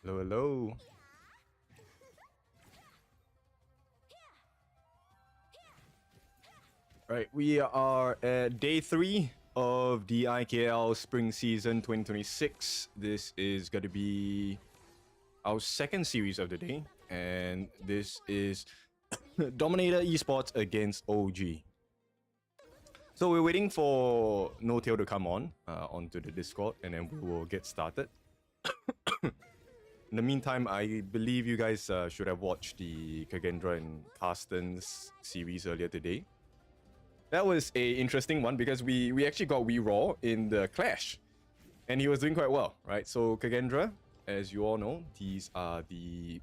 Hello, hello. Right, we are at day 3 of the IKL Spring Season 2026. This is going to be our second series of the day, and this is Dominator Esports against OG. So we're waiting for NOTAIL to come onto the Discord, and then we will get started. In the meantime, I believe you guys should have watched the Kagendra and Carsten's series earlier today. That was a interesting one because we actually got Wee Raw in the clash, and he was doing quite well, right? So Kagendra, as you all know, these are the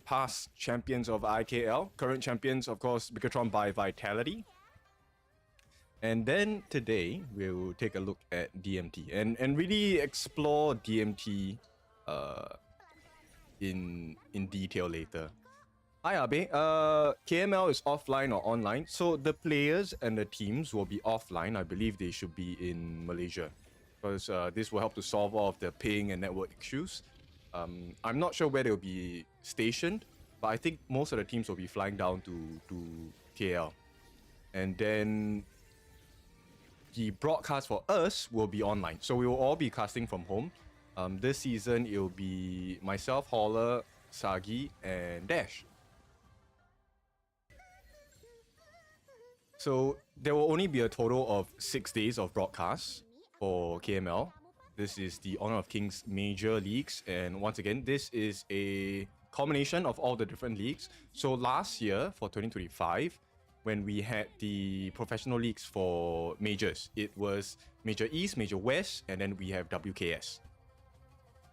past champions of IKL, current champions, of course, Bigatron by Vitality. And then today we'll take a look at DMT and really explore DMT in detail later. Hi Abe, KML is offline or online, so the players and the teams will be offline. I believe they should be in Malaysia, because this will help to solve all of the ping and network issues. I'm not sure where they'll be stationed, but I think most of the teams will be flying down to KL. And then the broadcast for us will be online, so we will all be casting from home. This season, it will be myself, Holler, Sagi, and Dash. So there will only be a total of 6 days of broadcasts for KML. This is the Honor of Kings major leagues, and once again, this is a combination of all the different leagues. So last year, for 2025, when we had the professional leagues for majors, it was Major East, Major West, and then we have WKS.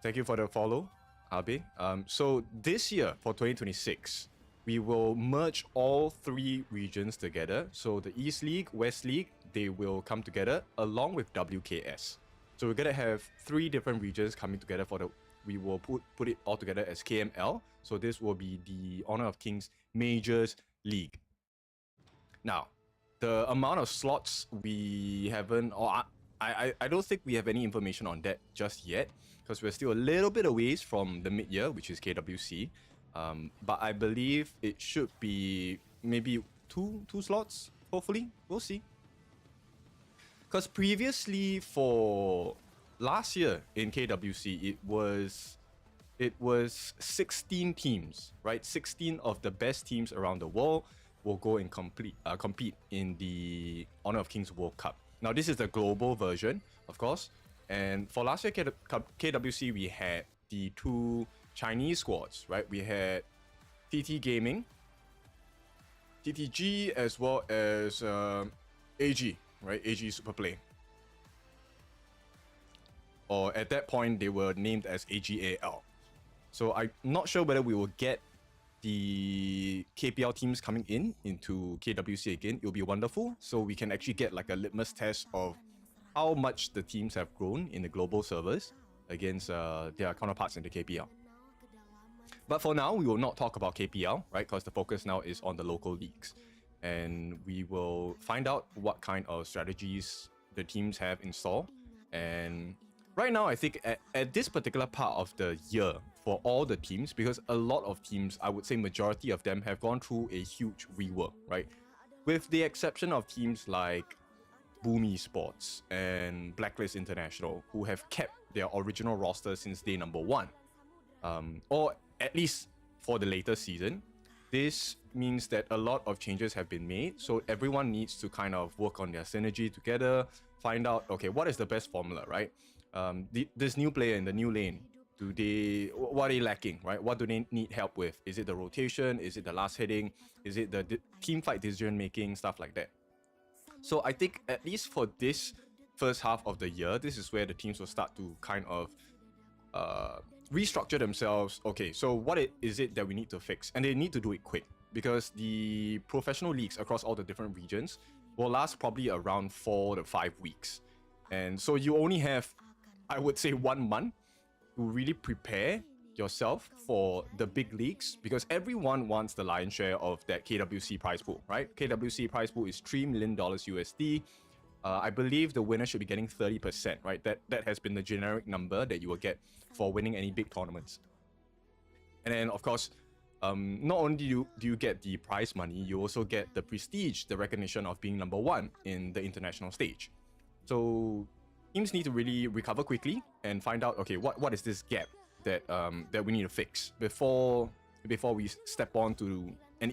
Thank you for the follow, Abe. So this year, for 2026, we will merge all 3 regions together. So the East League, West League, they will come together along with WKS. So we're gonna have 3 different regions coming together for the. We will put it all together as KML. So this will be the Honor of Kings Majors League. Now, the amount of slots we haven't, or I don't think we have any information on that just yet, because we're still a little bit away from the mid-year, which is KWC. But I believe it should be maybe two slots, hopefully. We'll see. Because previously for last year in KWC, it was 16 teams, right? 16 of the best teams around the world will go and compete in the Honor of Kings World Cup. Now, this is the global version, of course. And for last year KWC, we had the 2 Chinese squads, right? We had TT Gaming, TTG, as well as AG, right? AG Superplay. Or at that point, they were named as AGAL. So I'm not sure whether we will get the KPL teams coming into KWC again. It'll be wonderful, so we can actually get like a litmus test of how much the teams have grown in the global servers against their counterparts in the KPL. But for now, we will not talk about KPL, right? Because the focus now is on the local leagues. And we will find out what kind of strategies the teams have in store. And right now, I think at this particular part of the year, for all the teams, because a lot of teams, I would say majority of them, have gone through a huge rework, right? With the exception of teams like Boom Esports and Blacklist International, who have kept their original roster since day number 1. Or at least for the later season. This means that a lot of changes have been made, so everyone needs to kind of work on their synergy together, find out, okay, what is the best formula, right? This new player in the new lane, what are they lacking, right? What do they need help with? Is it the rotation? Is it the last hitting? Is it the team fight decision making, stuff like that? So I think at least for this first half of the year, this is where the teams will start to kind of restructure themselves. Okay, so what is it that we need to fix? And they need to do it quick, because the professional leagues across all the different regions will last probably around 4 to 5 weeks. And so you only have, I would say, 1 month to really prepare yourself for the big leagues, because everyone wants the lion's share of that KWC prize pool, right? KWC prize pool is $3 million USD. I believe the winner should be getting 30%, right? That has been the generic number that you will get for winning any big tournaments. And then, of course, not only do you get the prize money, you also get the prestige, the recognition of being number one in the international stage. So teams need to really recover quickly and find out, okay, what is this gap that that we need to fix before we step on to an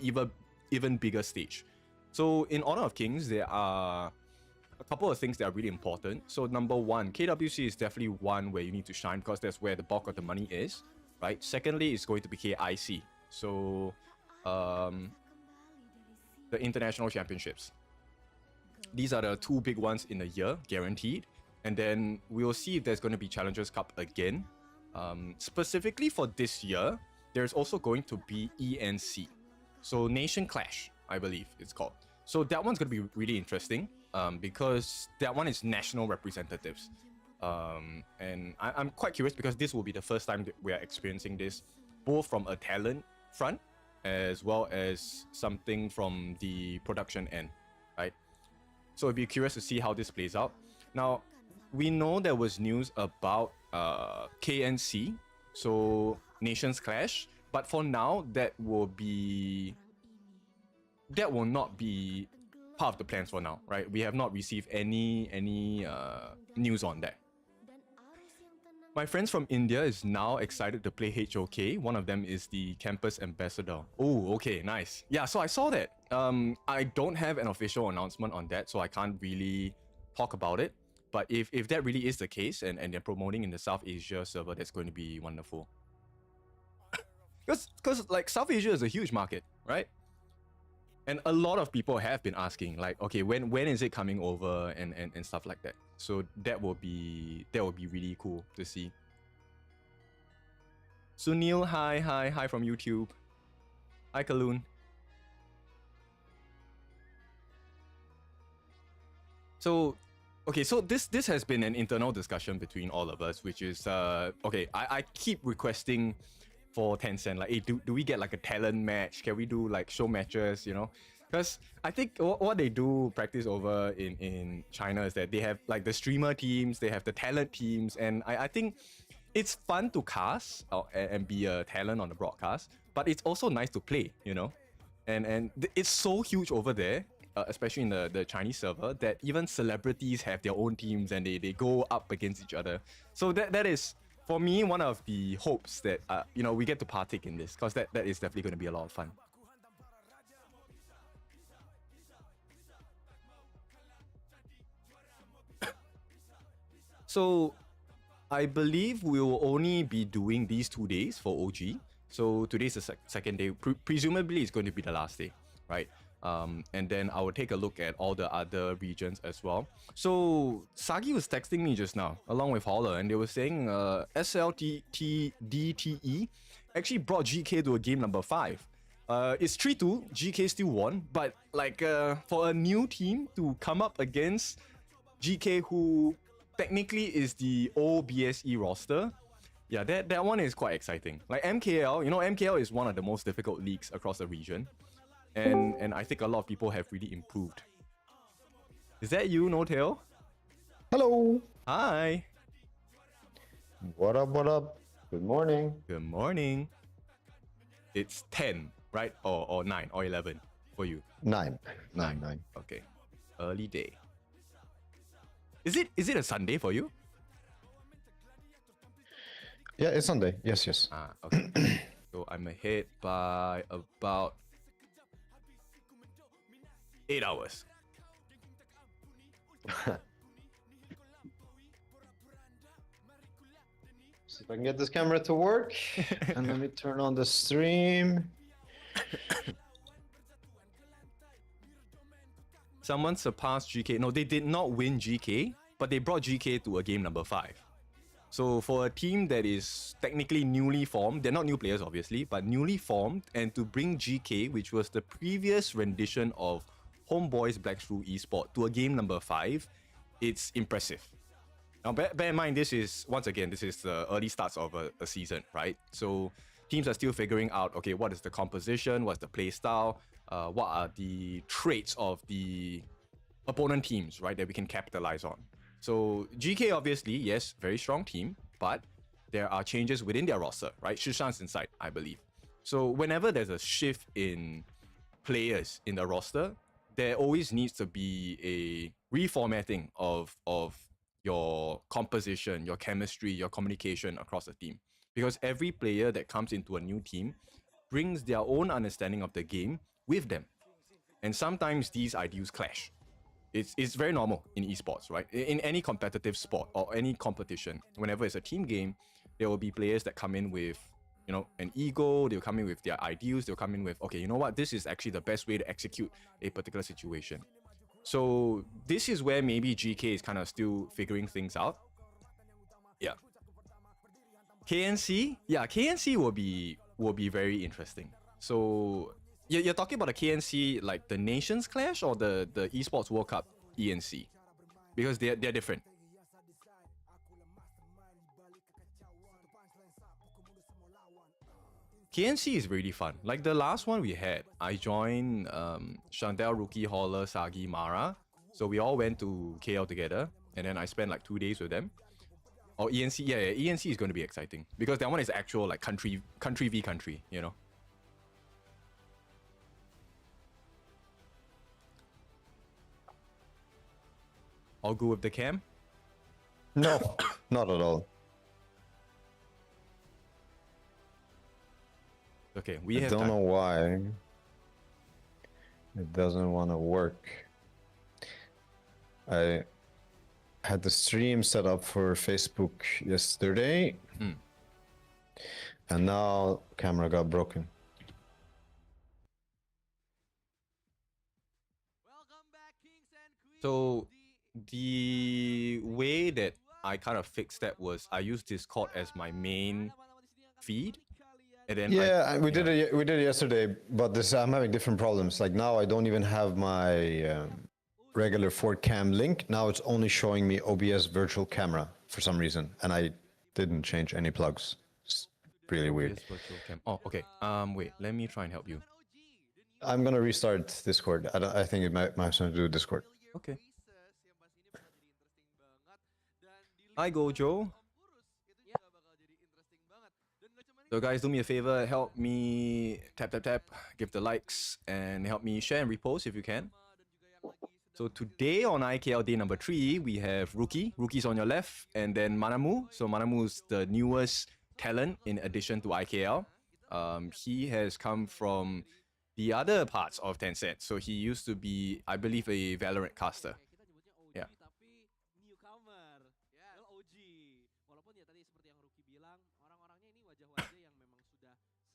even bigger stage. So in Honor of Kings, there are a couple of things that are really important. So number one, KWC is definitely one where you need to shine because that's where the bulk of the money is, right? Secondly, it's going to be KIC. So the international championships. These are the two big ones in a year, guaranteed. And then we'll see if there's going to be Challengers Cup again. Specifically for this year, there's also going to be ENC. So Nation Clash, I believe it's called. So that one's going to be really interesting because that one is national representatives. And I'm quite curious because this will be the first time that we are experiencing this, both from a talent front as well as something from the production end, right? So I'd be curious to see how this plays out. Now, we know there was news about KNC, so Nations Clash, but for now, that will not be part of the plans for now, right? We have not received any news on that. My friends from India is now excited to play HOK. One of them is the campus ambassador. Oh, okay, nice. Yeah, so I saw that. I don't have an official announcement on that, so I can't really talk about it. But if that really is the case and they're promoting in the South Asia server, that's going to be wonderful. Because like South Asia is a huge market, right? And a lot of people have been asking, like, okay, when is it coming over and stuff like that. So that will be really cool to see. Sunil, hi from YouTube. Hi, Kaloon. So, okay, so this has been an internal discussion between all of us, which is okay. I keep requesting for Tencent, like, hey, do we get like a talent match? Can we do like show matches, you know? Because I think what they do practice over in China is that they have like the streamer teams, they have the talent teams, and I think it's fun to cast and be a talent on the broadcast, but it's also nice to play, you know? And it's so huge over there, especially in the Chinese server, that even celebrities have their own teams and they go up against each other. So that is, for me, one of the hopes that you know, we get to partake in this, because that is definitely going to be a lot of fun. So I believe we will only be doing these 2 days for OG. So today's the second day. Presumably it's going to be the last day, right? And then I will take a look at all the other regions as well. So Sagi was texting me just now, along with Holler, and they were saying SLTTDTE actually brought GK to a game number 5. It's 3-2, GK still won, but like for a new team to come up against GK, who technically is the old BSE roster, yeah, that one is quite exciting. Like MKL, you know, MKL is one of the most difficult leagues across the region. And I think a lot of people have really improved. Is that you, NOTAIL? Hello. Hi. What up, what up? Good morning. Good morning. It's 10, right? Or 9 or 11 for you? 9. Okay. Early day. Is it a Sunday for you? Yeah, it's Sunday. Yes. Ah, okay. So I'm ahead by about 8 hours. See if I can get this camera to work. And let me turn on the stream. Someone surpassed GK. No, they did not win GK, but they brought GK to a game number 5. So for a team that is technically newly formed, they're not new players obviously, but newly formed, and to bring GK, which was the previous rendition of Homeboys Black Shrew Esport, to a game number 5, it's impressive. Now bear in mind, this is the early starts of a season, right? So teams are still figuring out, okay, what is the composition, what's the play style, what are the traits of the opponent teams, right, that we can capitalize on. So GK, obviously, yes, very strong team, but there are changes within their roster, right? Shishan's inside, I believe. So whenever there's a shift in players in the roster, there always needs to be a reformatting of your composition, your chemistry, your communication across the team. Because every player that comes into a new team brings their own understanding of the game with them. And sometimes these ideals clash. It's very normal in esports, right? In any competitive sport or any competition, whenever it's a team game, there will be players that come in with, you know, an ego. They'll come in with their ideals. They'll come in with, okay, you know what? This is actually the best way to execute a particular situation. So this is where maybe GK is kind of still figuring things out. Yeah. KNC, yeah, KNC will be very interesting. So you're talking about the KNC, like the Nations Clash or the Esports World Cup ENC, because they're different. KNC is really fun. Like the last one we had, I joined Chantel, Rookie, Holler, Sagi, Mara. So we all went to KL together, and then I spent like 2 days with them. Oh, ENC, yeah, ENC is going to be exciting because that one is actual like country v country, you know. All good with the cam? No, not at all. Okay, we I have don't time. know why it doesn't want to work. I had the stream set up for Facebook yesterday, and now camera got broken. So the way that I kind of fixed that was I used Discord as my main feed. And then we did it yesterday, but I'm having different problems. Like now I don't even have my regular 4cam link. Now it's only showing me OBS virtual camera for some reason, and I didn't change any plugs. It's really weird. Virtual cam. Oh, okay. Wait, let me try and help you. I'm gonna restart Discord. I think it might have something to do with Discord. Okay. Hi, Gojo. So guys, do me a favor, help me tap, give the likes, and help me share and repost if you can. So today on IKL day number 3, we have Rookie. Rookie's on your left, and then Manamu. So Manamu's the newest talent in addition to IKL. He has come from the other parts of Tencent. So he used to be, I believe, a Valorant caster. Yeah.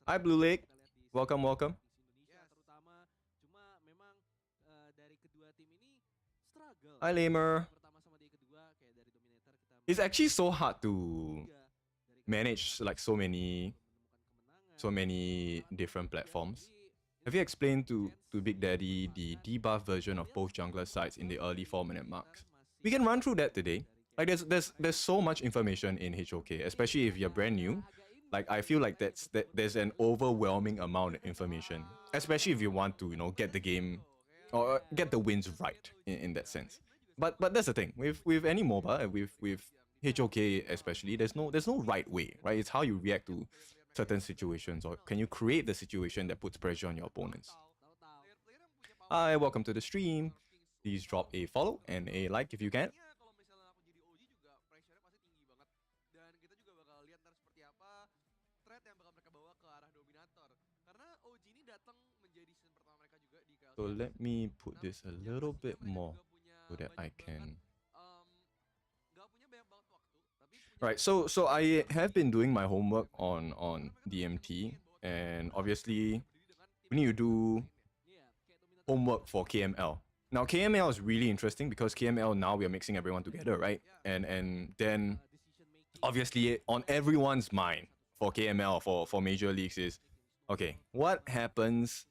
Hi, Blue Lake. Welcome, welcome. Hi, Lamer. It's actually so hard to manage like so many different platforms. Have you explained to Big Daddy the debuff version of both jungler sides in the early 4-minute marks? We can run through that today. Like there's so much information in HOK, especially if you're brand new. Like I feel like there's an overwhelming amount of information, especially if you want to, you know, get the game or get the wins right in that sense. But that's the thing with any MOBA, with HOK especially, there's no right way, right? It's how you react to certain situations, or can you create the situation that puts pressure on your opponents. Hi, welcome to the stream. Please drop a follow and a like if you can. So let me put this a little bit more so that I can. Right, so I have been doing my homework on DMT, and obviously we need to do homework for KML. Now KML is really interesting because KML now we are mixing everyone together, right? And then obviously on everyone's mind for KML for major leagues is, okay, what happens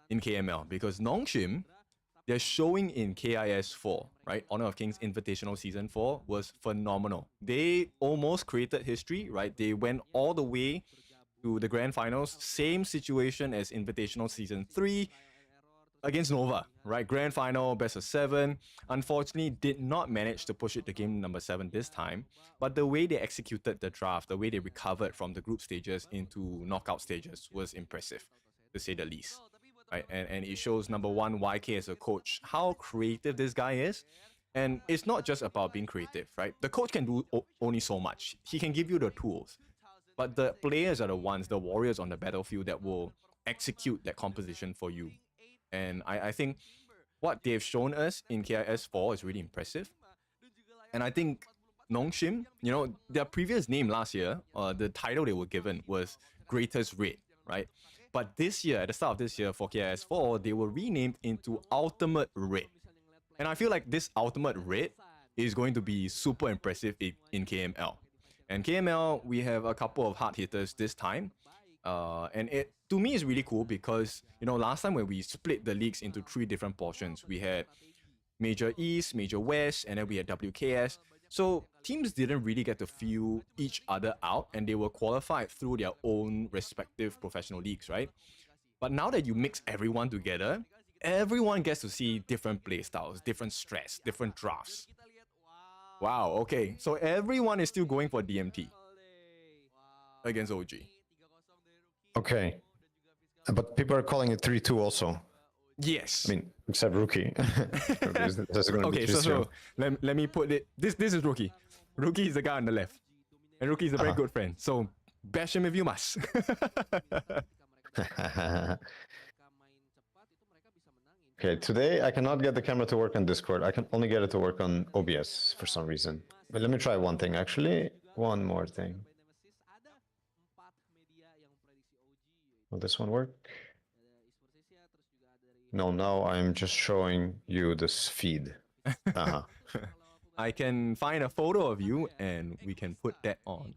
in KML? Because Nongshim, they're showing in KIS 4, right? Honor of Kings Invitational Season 4 was phenomenal. They almost created history, right? They went all the way to the grand finals. Same situation as Invitational Season 3 against Nova. right? Grand final, best of 7. Unfortunately, did not manage to push it to game number 7 this time. But the way they executed the draft, the way they recovered from the group stages into knockout stages was impressive, to say the least. Right? And it shows, number one, YK as a coach, how creative this guy is. And it's not just about being creative, right? The coach can do only so much. He can give you the tools. But the players are the ones, the warriors on the battlefield, that will execute that composition for you. And I think what they've shown us in KIS 4 is really impressive. And I think Nongshim, you know, their previous name last year, the title they were given was Greatest Raid, right? But this year, at the start of this year for KIS 4, they were renamed into Ultimate Raid. And I feel like this Ultimate Raid is going to be super impressive in KML. And KML, we have a couple of hard hitters this time. And it, to me, is really cool because, you know, last time when we split the leagues into 3 different portions, we had Major East, Major West, and then we had WKS. So teams didn't really get to feel each other out, and they were qualified through their own respective professional leagues, right? But now that you mix everyone together, everyone gets to see different play styles, different stress, different drafts. Wow, okay. So everyone is still going for DMT against OG. Okay. But people are calling it 3-2 also. Yes. I mean, except Rookie. Okay, so let me put it. This is Rookie. Rookie is the guy on the left. And Rookie is a very good friend. So bash him if you must. Okay, today I cannot get the camera to work on Discord. I can only get it to work on OBS for some reason. But let me try one thing, actually. One more thing. Will this one work? No, now I'm just showing you this feed. Uh-huh. I can find a photo of you and we can put that on.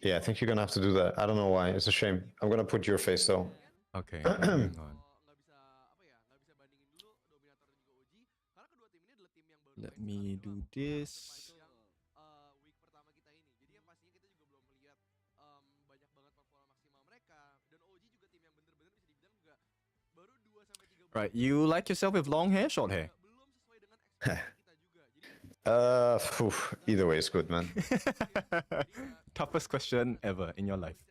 Yeah, I think you're gonna have to do that. I don't know why. It's a shame. I'm gonna put your face though. Okay, hang on. Let me do this. Right, you like yourself with long hair, short hair? Either way is good, man. Toughest question ever in your life.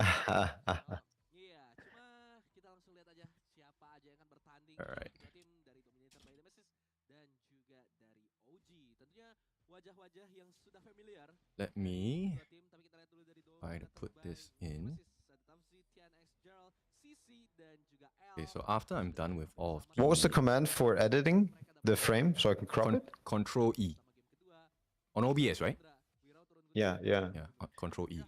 Alright. Let me try to put this in. Okay, so after I'm done with all of What was the command for editing the frame so I can crop it? Control E. On OBS, right? Yeah. Yeah, Control E.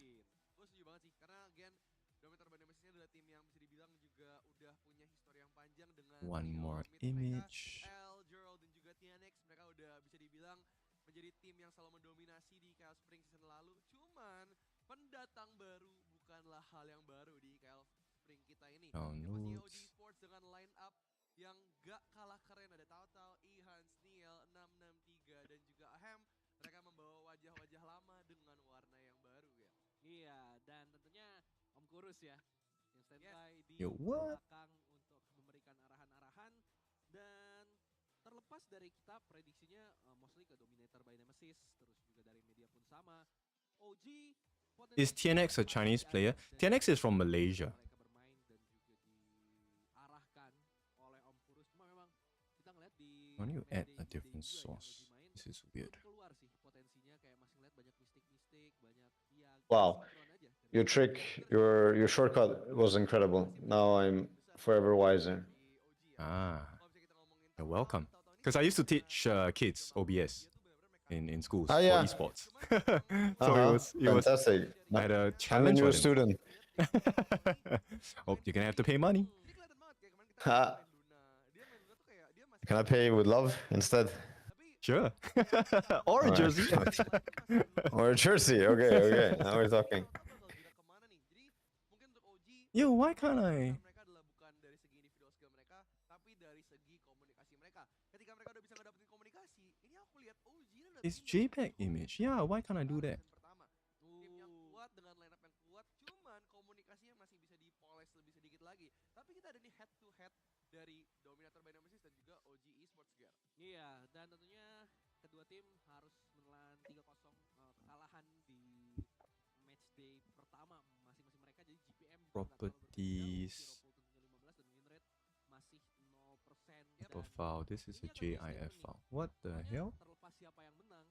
One more image. Menjadi tim yang selalu mendominasi di IKL Spring season lalu. Cuman pendatang baru bukanlah hal yang baru di IKL Spring kita ini. Yang pastinya OG Sports dengan line up yang gak kalah keren, ada Total, Ihan, Sniel, 663 dan juga Ahem. Mereka membawa wajah-wajah lama dengan warna yang baru ya. Iya, dan tentunya Om Kurus ya yang standby di belakang untuk memberikan arahan-arahan. Dan terlepas dari kita prediksinya mostly ke Dominator by Nemesis, terus juga dari media pun sama. OG Is TNX a Chinese player? TNX is from Malaysia. Mereka bermain dan juga diarahkan oleh Om Kurus. Cuma memang kita ngeliat di Why don't you add a different source? This is weird. keluar sih potensinya, kayak masih ngeliat banyak mistik-mistik, banyak ya. Wow. Your trick, your shortcut was incredible. Now I'm forever wiser. Ah, you're welcome. Because I used to teach kids OBS in schools for esports. So it was fantastic. I had a I'm a challenge new for them. student. Oh, you're gonna have to pay money. Can I pay with love instead? Sure. Or a jersey. Or a jersey. Okay. Now we're talking. Yo, why can't I? It's JPEG image. Yeah, why can't I do that? Tim yang kuat dengan lineup yang kuat, cuman komunikasinya masih bisa dipoles lebih sedikit lagi. Tapi kita ada nih head to head dari Dominator by Nemesis dan juga OG Iya, dan tentunya kedua tim harus menelan 3-0 kekalahan di match day pertama masing-masing mereka. Jadi GPM juga nggak terlalu berbeda. Properties. Hero pool tentunya 15 dan win rate masih 0%. Type of file. This is a GIF file. What the hell? Terlepas siapa yang menang,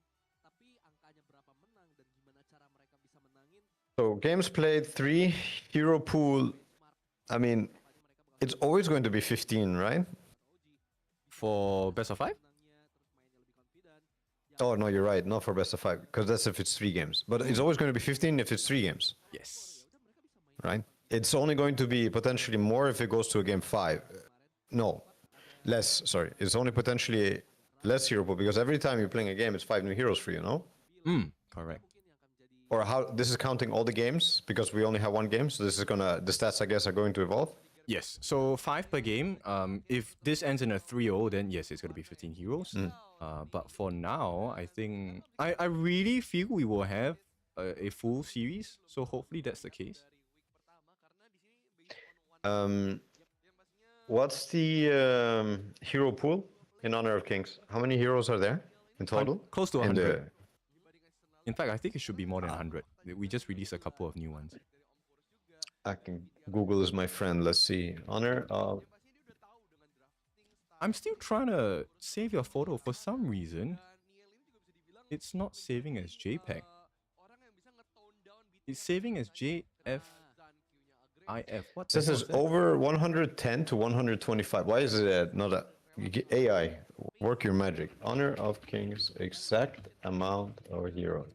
tapi angkanya berapa menang dan gimana cara mereka bisa menangin. So games played 3, hero pool. I mean, it's always going to be 15, right? For best of 5? Oh no, you're right. Not for best of 5, because that's if it's 3 games. But it's always going to be 15 if it's 3 games, Yes. right? It's only going to be potentially more if it goes to a game 5. No, less. Sorry, it's only potentially less hero pool because every time you're playing a game, it's 5 new heroes for you, no? Correct. Or how this is counting all the games because we only have 1 game, so this is gonna the stats I guess are going to evolve. Yes. So 5 per game. If this ends in a 3-0, then yes, it's gonna be 15 heroes. But for now, I think I really feel we will have a full series. So hopefully that's the case. What's the hero pool in Honor of Kings? How many heroes are there in total? Close to In 100. In fact, I think it should be more than 100. We just released a couple of new ones. I can Google is my friend. Let's see. Honor of. I'm still trying to save your photo for some reason. It's not saving as JPEG. It's saving as JFIF. What the This hell is is that? over 110 to 125. Why is it not a AI? Work your magic. Honor of Kings, exact amount of heroes.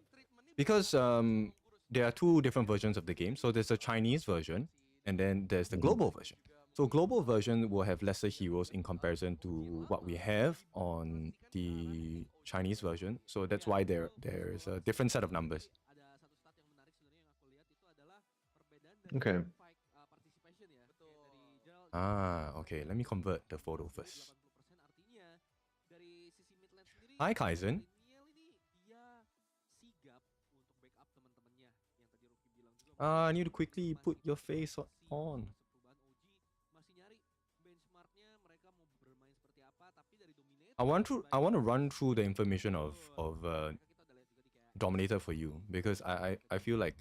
Because there are 2 different versions of the game. So there's a Chinese version, and then there's the global version. So global version will have lesser heroes in comparison to what we have on the Chinese version. So that's why there's a different set of numbers. Okay. Okay. Let me convert the photo first. Hi, Kaizen. I need to quickly put your face on. I want to run through the information of Dominator for you because I feel like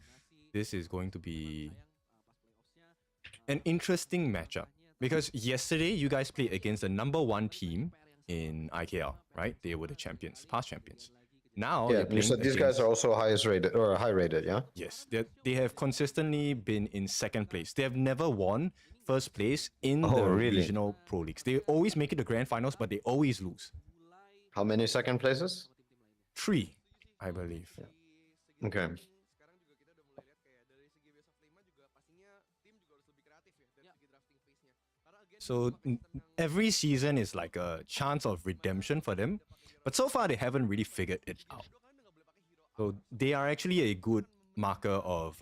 this is going to be an interesting matchup. Because yesterday you guys played against the number 1 team in IKL, right? They were the champions, past champions. Now Yeah, you said these guys are also highest rated or high rated, yeah? Yes, they have consistently been in 2nd place. They have never won 1st place in the regional pro leagues. They always make it to grand finals, but they always lose. How many 2nd places? 3, I believe. Yeah. Okay. So every season is like a chance of redemption for them. But so far, they haven't really figured it out. So they are actually a good marker of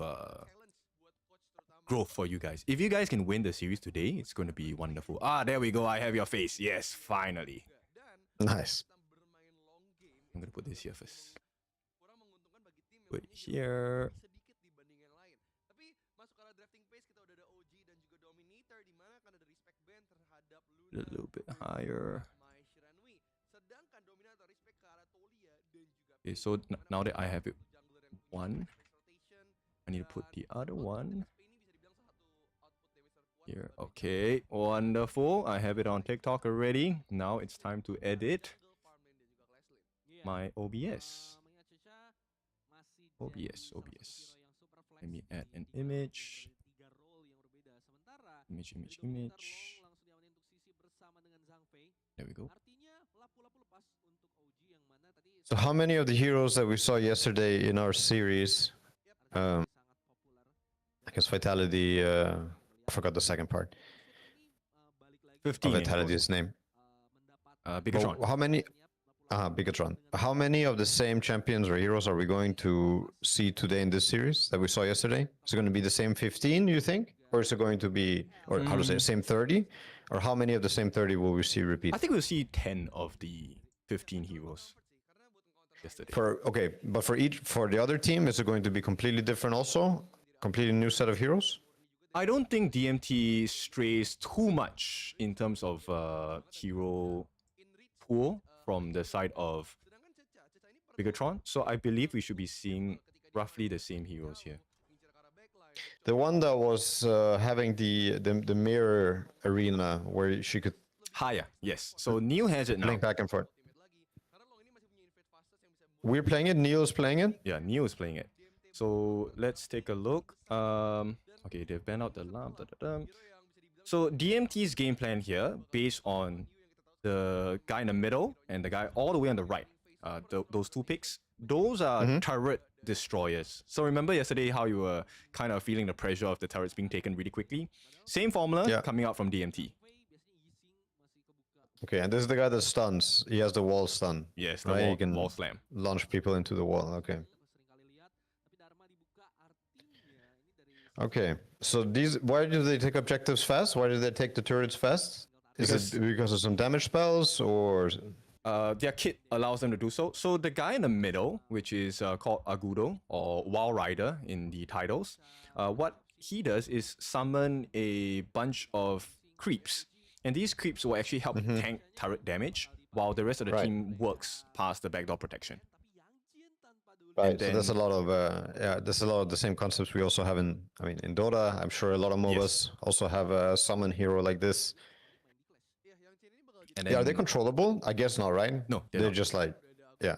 growth for you guys. If you guys can win the series today, it's going to be wonderful. There we go. I have your face. Yes, finally. Nice. I'm going to put this here first. Put it here. A little bit higher. Okay, so now that I have it 1, I need to put the other one here. Okay, wonderful. I have it on TikTok already. Now it's time to edit my OBS. OBS. Let me add an image. Image. There we go. So how many of the heroes that we saw yesterday in our series, I guess Vitality, I forgot the second part. 15. Vitality's name. Bigatron. How many? Bigatron. How many of the same champions or heroes are we going to see today in this series that we saw yesterday? Is it going to be the same 15, you think? Or is it going to be, or how to say, same 30? Or how many of the same 30 will we see repeat? I think we'll see 10 of the 15 heroes yesterday. But for the other team, is it going to be completely different also? Completely new set of heroes? I don't think DMT strays too much in terms of hero pool from the side of Bigatron. So I believe we should be seeing roughly the same heroes here. The one that was having the mirror arena where she could Higher, yes. So Neil has it now. blink back and forth. We're playing it. Neil's playing it. Yeah, Neil is playing it. So let's take a look. Okay, they've banned out the lamp. So DMT's game plan here, based on the guy in the middle and the guy all the way on the right, those two picks, those are turret destroyers. So remember yesterday how you were kind of feeling the pressure of the turrets being taken really quickly? Same formula coming out from DMT. Okay, and this is the guy that stuns. He has the wall stun. Yes, the right? He can wall slam. launch people into the wall. Okay. Okay, so why do they take objectives fast? Why do they take the turrets fast? Is it because of some damage spells or? Their kit allows them to do so. So the guy in the middle, which is called Agudo or Wild Rider in the titles, what he does is summon a bunch of creeps. And these creeps will actually help tank turret damage while the rest of the team works past the backdoor protection. Right, so there's a lot of there's a lot of the same concepts we also have in Dota. I'm sure a lot of MOBAs also have a summon hero like this. And then, are they controllable? I guess not, right? No, they're not. Just like, yeah.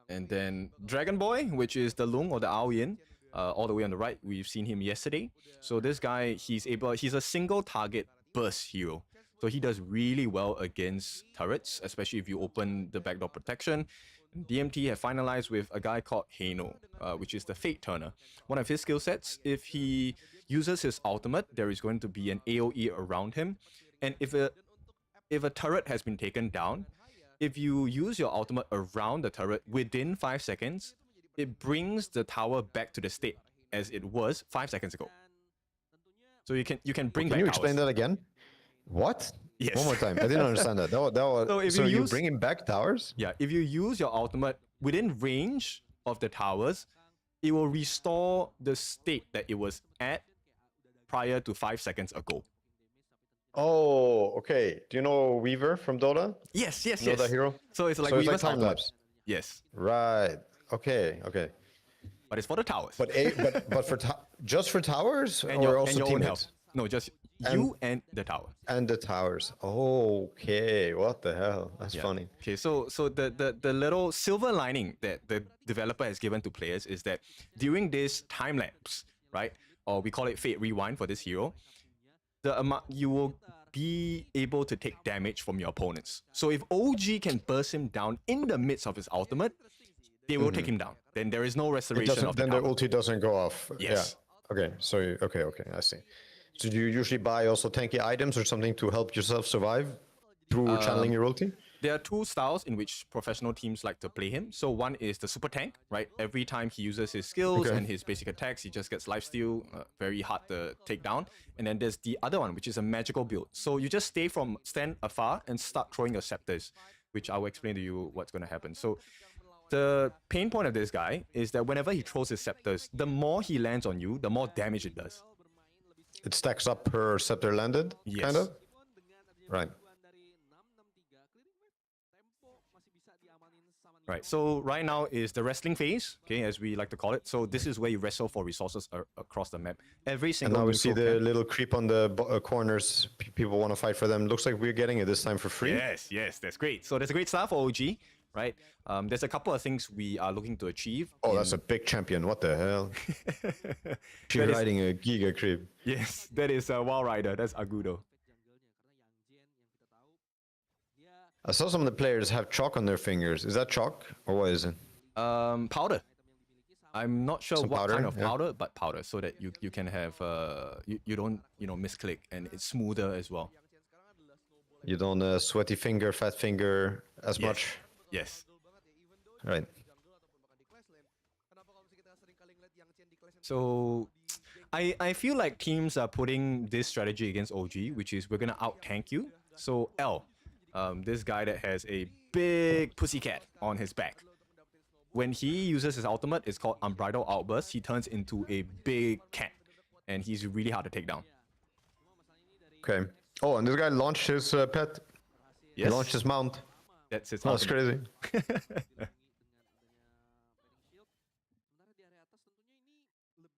And then Dragon Boy, which is the Lung or the Aoyin, all the way on the right. We've seen him yesterday. So this guy, he's a single target burst hero. So he does really well against turrets, especially if you open the backdoor protection. DMT have finalized with a guy called Heino, which is the Fate Turner. One of his skill sets, if he uses his ultimate, there is going to be an AoE around him. And if a turret has been taken down, if you use your ultimate around the turret within 5 seconds, it brings the tower back to the state as it was 5 seconds ago. So you can bring back Can you towers. explain that again? What? Yes. One more time. I didn't understand that. That was So if you're bringing back towers? Yeah, if you use your ultimate within range of the towers, it will restore the state that it was at prior to 5 seconds ago. Oh, okay. Do you know Weaver from Dota? Yes, yes, Know yes. that hero? So it's like So it's like Weaver's time ultimate. lapse. Yes, Right. Okay. Okay. but it's for the towers. But for just for towers and or your, also and your own teammates? health. No, just you and the tower. And the towers. Okay. What the hell? That's funny. Okay, so the little silver lining that the developer has given to players is that during this time lapse, right, or we call it Fate Rewind for this hero, the amount you will be able to take damage from your opponents. So if OG can burst him down in the midst of his ultimate, they will take him down. Then there is no restoration of the Then tower. the ulti doesn't go off. Yes. Yeah. Okay. So okay. I see. So do you usually buy also tanky items or something to help yourself survive through channeling your ulti? There are two styles in which professional teams like to play him. So one is the super tank, right? Every time he uses his skills and his basic attacks, he just gets lifesteal, very hard to take down. And then there's the other one, which is a magical build. So you just stand afar and start throwing your scepters, which I will explain to you what's going to happen. So the pain point of this guy is that whenever he throws his scepters, the more he lands on you, the more damage it does. It stacks up per scepter landed, Yes. kind of? Right. Right, so right now is the wrestling phase, okay, as we like to call it. So this is where you wrestle for resources across the map. Every And single now we see neutral the camp- little creep on the corners. People want to fight for them. Looks like we're getting it this time for free. Yes, that's great. So there's a great start for OG, right? There's a couple of things we are looking to achieve. Oh, that's a big champion. What the hell? She's That is- riding a giga creep. Yes, that is a Wild Rider. That's Agudo. I saw some of the players have chalk on their fingers. Is that chalk or what is it? Powder. I'm not sure Some what powder, kind of yeah. powder, but powder, so that you can have you don't misclick, and it's smoother as well. You don't sweaty finger, fat finger as much. Yes. Right. So I feel like teams are putting this strategy against OG, which is we're gonna out tank you. So L, this guy that has a big pussycat on his back. When he uses his ultimate, it's called Unbridled Outburst. He turns into a big cat, and he's really hard to take down. Okay. Oh, and this guy launched his pet. He Yes. launched his mount. That's his Oh, it's ultimate. crazy.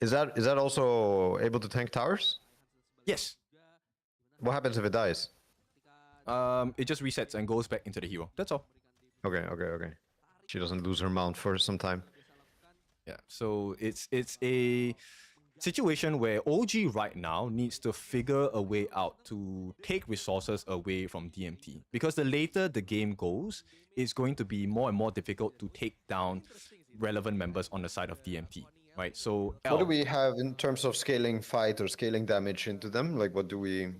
Is that also able to tank towers? Yes. What happens if it dies? It just resets and goes back into the hero. That's all. Okay. She doesn't lose her mount for some time. Yeah. So it's a situation where OG right now needs to figure a way out to take resources away from DMT, because the later the game goes, it's going to be more and more difficult to take down relevant members on the side of DMT, right? So What do L, we have in terms of scaling fight or scaling damage into them? Like, what do we?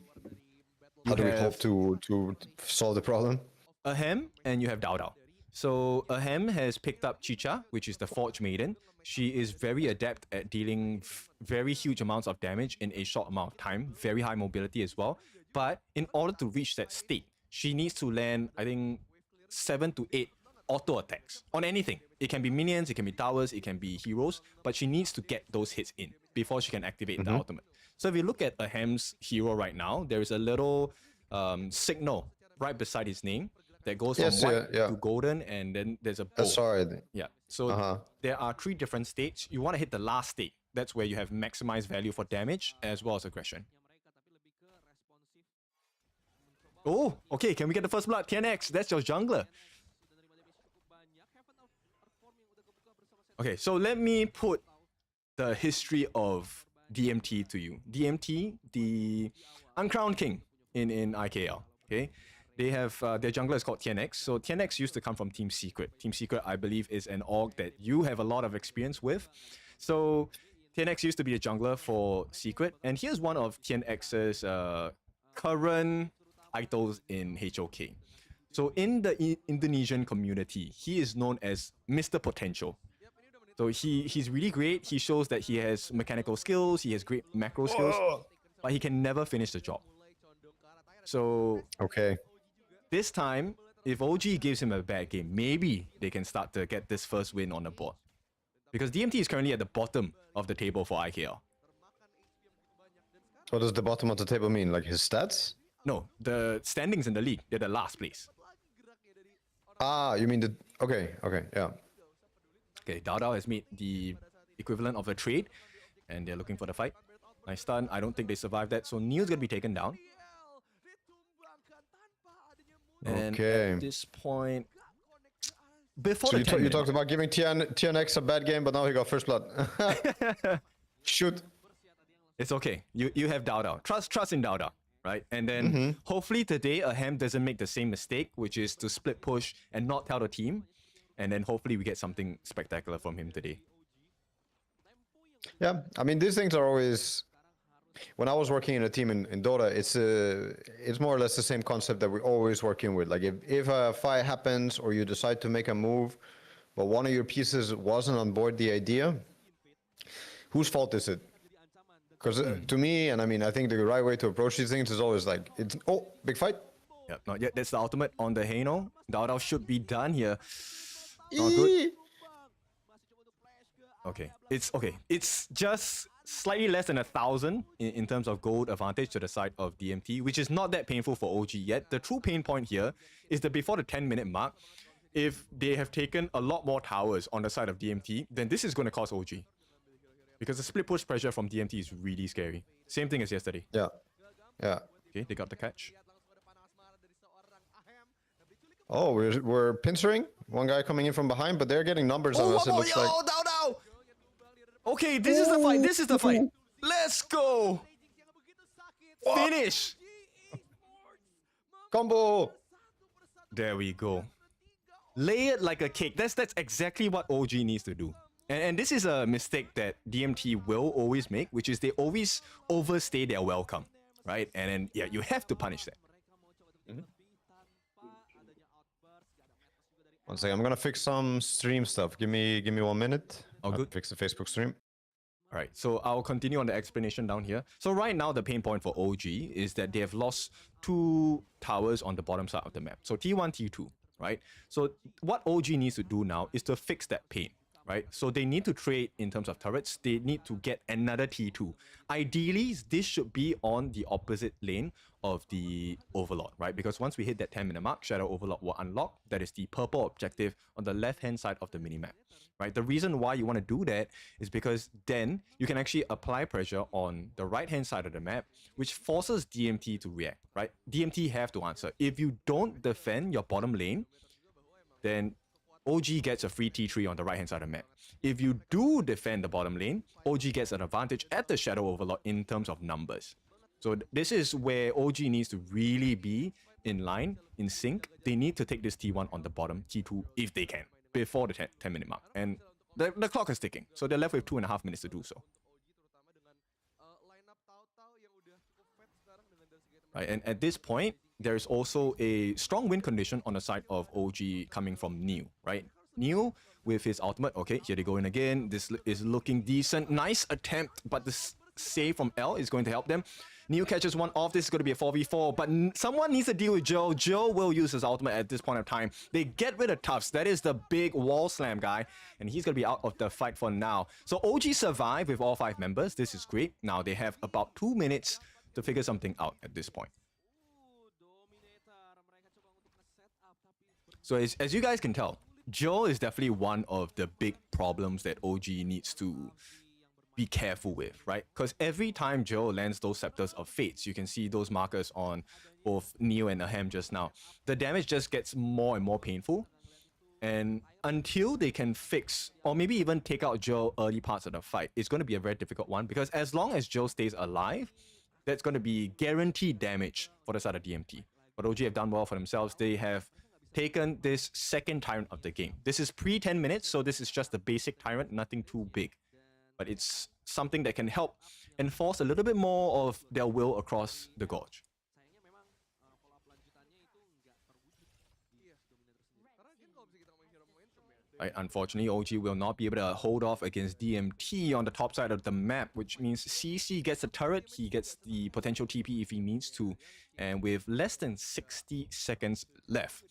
How do we hope to solve the problem? Ahem and you have Dao Dao. So Ahem has picked up Chicha, which is the Forge Maiden. She is very adept at dealing very huge amounts of damage in a short amount of time, very high mobility as well. But in order to reach that state, she needs to land, I think, 7 to 8 auto attacks on anything. It can be minions, it can be towers, it can be heroes, but she needs to get those hits in before she can activate the ultimate. So if you look at Ahem's hero right now, there is a little signal right beside his name that goes from white to golden, and then there's a bow. Sorry. Yeah. So there are 3 different states. You want to hit the last state. That's where you have maximized value for damage as well as aggression. Oh, okay. Can we get the first blood? TNX, that's your jungler. Okay, so let me put the history of DMT to you. DMT, the uncrowned king in IKL. Okay, they have their jungler is called TNX. So TNX used to come from Team Secret. Team Secret, I believe, is an org that you have a lot of experience with. So TNX used to be a jungler for Secret, and here's one of TNX's current idols in HOK. So in the Indonesian community, he is known as Mr. Potential. So he's really great. He shows that he has mechanical skills, he has great macro skills, but he can never finish the job. So this time, if OG gives him a bad game, maybe they can start to get this first win on the board. Because DMT is currently at the bottom of the table for IKL. What does the bottom of the table mean? Like his stats? No, the standings in the league, they're the last place. Ah, you mean the... Okay, yeah. Okay, Dao Dao has made the equivalent of a trade, and they're looking for the fight. Nice stun. I don't think they survived that, so Neil's gonna be taken down. And at this point, before so the you talked about giving TNX a bad game, but now he got first blood. Shoot. It's okay. You have Dao Dao. Trust in Dao Dao, right? And then hopefully today Ahem doesn't make the same mistake, which is to split push and not tell the team. And then hopefully we get something spectacular from him today. Yeah, I mean, these things are always... When I was working in a team in Dota, it's more or less the same concept that we're always working with. Like if a fight happens or you decide to make a move, but one of your pieces wasn't on board the idea, whose fault is it? Because to me, and I mean, I think the right way to approach these things is always like, big fight. Yeah, not yet. That's the ultimate on the Hano. Dao Dao should be done here. Not good. Okay, it's okay. It's just slightly less than 1,000 in terms of gold advantage to the side of DMT, which is not that painful for OG yet. The true pain point here is that before the 10-minute mark, if they have taken a lot more towers on the side of DMT, then this is going to cost OG. Because the split push pressure from DMT is really scary. Same thing as yesterday. Yeah. Okay, they got the catch. Oh, we're pincering. One guy coming in from behind, but they're getting numbers on us. It looks like. Dao Dao! Okay, this is the fight. This is the fight. Let's go. Finish. Combo. There we go. Lay it like a cake. That's exactly what OG needs to do. And this is a mistake that DMT will always make, which is they always overstay their welcome, right? And then yeah, you have to punish that. One second, I'm gonna fix some stream stuff. Give me 1 minute. Oh, good. Fix the Facebook stream. All right, so I'll continue on the explanation down here. So right now, the pain point for OG is that they have lost 2 towers on the bottom side of the map. So T1, T2, right? So what OG needs to do now is to fix that pain, right? So they need to trade in terms of turrets. They need to get another T2. Ideally, this should be on the opposite lane of the Overlord, right? Because once we hit that 10-minute mark, Shadow Overlord will unlock. That is the purple objective on the left-hand side of the minimap, right? The reason why you want to do that is because then you can actually apply pressure on the right-hand side of the map, which forces DMT to react, right? DMT have to answer. If you don't defend your bottom lane, then OG gets a free T3 on the right hand side of the map. If you do defend the bottom lane, OG gets an advantage at the Shadow Overlord in terms of numbers. So this is where OG needs to really be in line, in sync. They need to take this T1 on the bottom, T2 if they can, before the 10-minute mark. And the clock is ticking, so they're left with 2.5 minutes to do so. Right, and at this point, there's also a strong win condition on the side of OG coming from Neil, right? Neil with his ultimate. Okay, here they go in again. This is looking decent. Nice attempt, but the save from L is going to help them. Neil catches one off. This is going to be a 4v4, but someone needs to deal with Joe. Joe will use his ultimate at this point of time. They get rid of Tufts. That is the big wall slam guy, and he's going to be out of the fight for now. So OG survive with all 5 members. This is great. Now they have about 2 minutes to figure something out at this point. So as you guys can tell, Joe is definitely one of the big problems that OG needs to be careful with, right? Because every time Joe lands those Scepters of Fates, you can see those markers on both Neo and Ahem just now. The damage just gets more and more painful. And until they can fix, or maybe even take out Joe early parts of the fight, it's going to be a very difficult one. Because as long as Joe stays alive, that's going to be guaranteed damage for the side of DMT. But OG have done well for themselves. They have taken this second Tyrant of the game. This is pre-10 minutes, so this is just the basic Tyrant, nothing too big. But it's something that can help enforce a little bit more of their will across the gorge. Right, unfortunately, OG will not be able to hold off against DMT on the top side of the map, which means CC gets a turret, he gets the potential TP if he needs to, and with less than 60 seconds left,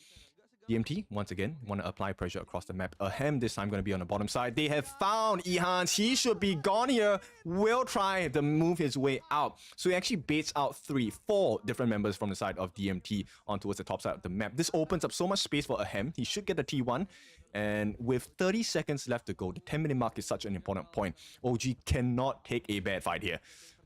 DMT, once again, want to apply pressure across the map. Ahem this time going to be on the bottom side. They have found Ehans. He should be gone here. Will try to move his way out. So he actually baits out 4 different members from the side of DMT on towards the top side of the map. This opens up so much space for Ahem. He should get the T1. And with 30 seconds left to go, the 10-minute mark is such an important point. OG cannot take a bad fight here.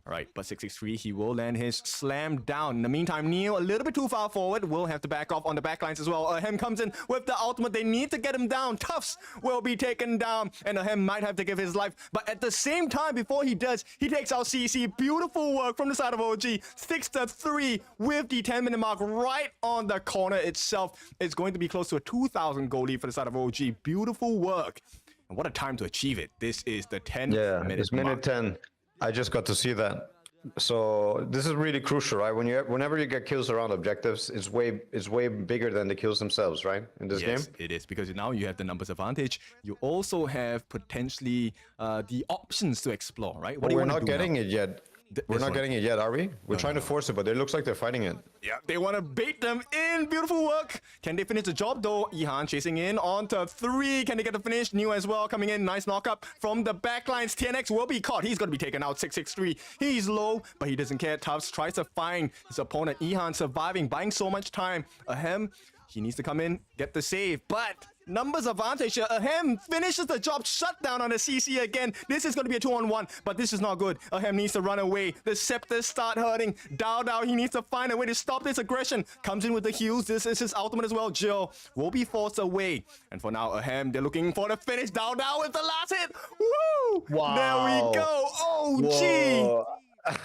Alright, but 663, he will land his slam down. In the meantime, Neo, a little bit too far forward, will have to back off on the backlines as well. Ahem comes in with the ultimate. They need to get him down. Tufts will be taken down, and Ahem might have to give his life. But at the same time, before he does, he takes out CC. Beautiful work from the side of OG. 6-3 with the 10-minute mark right on the corner itself. It's going to be close to a 2,000 goal lead for the side of OG. Beautiful work. And what a time to achieve it. This is the 10-minute it's minute mark. 10. I just got to see that. So this is really crucial, right? Whenever you get kills around objectives, it's way bigger than the kills themselves, right? In this game. Yes, it is, because now you have the numbers advantage. You also have potentially the options to explore, right? What do you we're want to not do getting now? it yet. We're not getting it yet, are we? We're trying to force it, but it looks like they're fighting it. Yeah, they want to bait them in. Beautiful work. Can they finish the job though? Ihan chasing in onto 3. Can they get the finish? New as well coming in. Nice knock up from the backlines. TNX will be caught. He's going to be taken out. 663. He's low, but he doesn't care. Tufts tries to find his opponent. Ihan surviving, buying so much time. Ahem, he needs to come in, get the save, but numbers advantage. Ahem finishes the job. Shut down on the CC again. This is going to be a 2-on-1, but this is not good. Ahem needs to run away. The Scepters start hurting. Dao, he needs to find a way to stop this aggression. Comes in with the heals. This is his ultimate as well. Jill will be forced away. And for now, Ahem, they're looking for the finish. Dao with the last hit. Woo! Wow. There we go.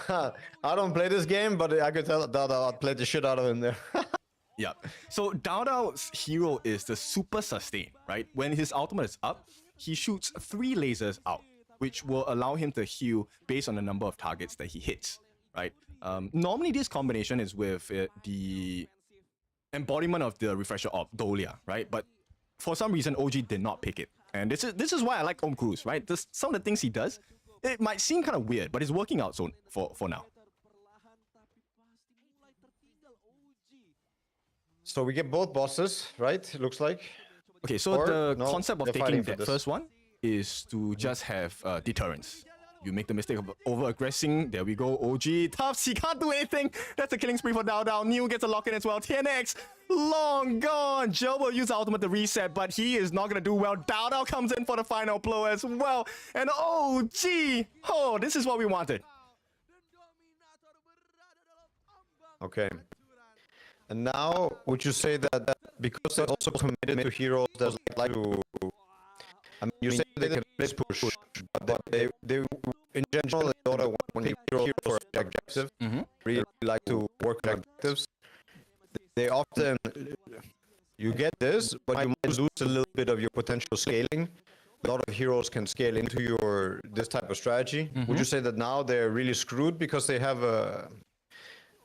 OG. I don't play this game, but I could tell Dao played the shit out of him there. Yeah. So Dao's hero is the super sustain, right? When his ultimate is up, he shoots 3 lasers out, which will allow him to heal based on the number of targets that he hits, right? Normally this combination is with the embodiment of the refresher of Dolia, right? But for some reason, OG did not pick it. And this is why I like Om Cruz, right? Some of the things he does, it might seem kind of weird, but it's working out so for now. So we get both bosses, right? It looks like. Okay, so Or, the no, concept of they're taking fighting for that this. first one is to just have deterrence. You make the mistake of over-aggressing. There we go. OG. Tufts, he can't do anything. That's a killing spree for Dao Dao. Neil gets a lock-in as well. TNX, long gone. Joe will use ultimate to reset, but he is not going to do well. Dao Dao comes in for the final blow as well. And OG, oh, this is what we wanted. Okay. And now, would you say that because they're also committed to heroes that like to... I mean, you say they can place push, but they in general, in Dota, when they hero for objective, really like to work with objectives. They often, you get this, but you might lose a little bit of your potential scaling. A lot of heroes can scale into this type of strategy. Would you say that now they're really screwed because they have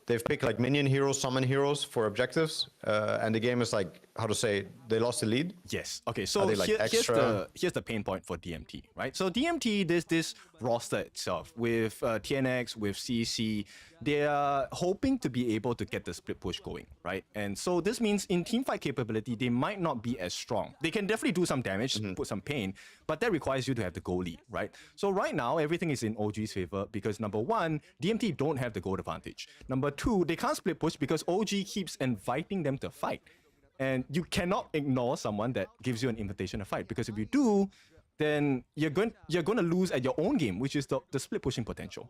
they've picked like minion heroes, summon heroes for objectives, and the game is like, how to say, they lost the lead? Yes. Okay, so like here's the pain point for DMT, right? So DMT, this roster itself with TNX, with CC, they are hoping to be able to get the split push going, right? And so this means in teamfight capability, they might not be as strong. They can definitely do some damage, put some pain, but that requires you to have the goal lead, right? So right now, everything is in OG's favor because number one, DMT don't have the goal advantage. Number two, they can't split push because OG keeps inviting them to fight. And you cannot ignore someone that gives you an invitation to fight, because if you do, then you're going to lose at your own game, which is the split pushing potential.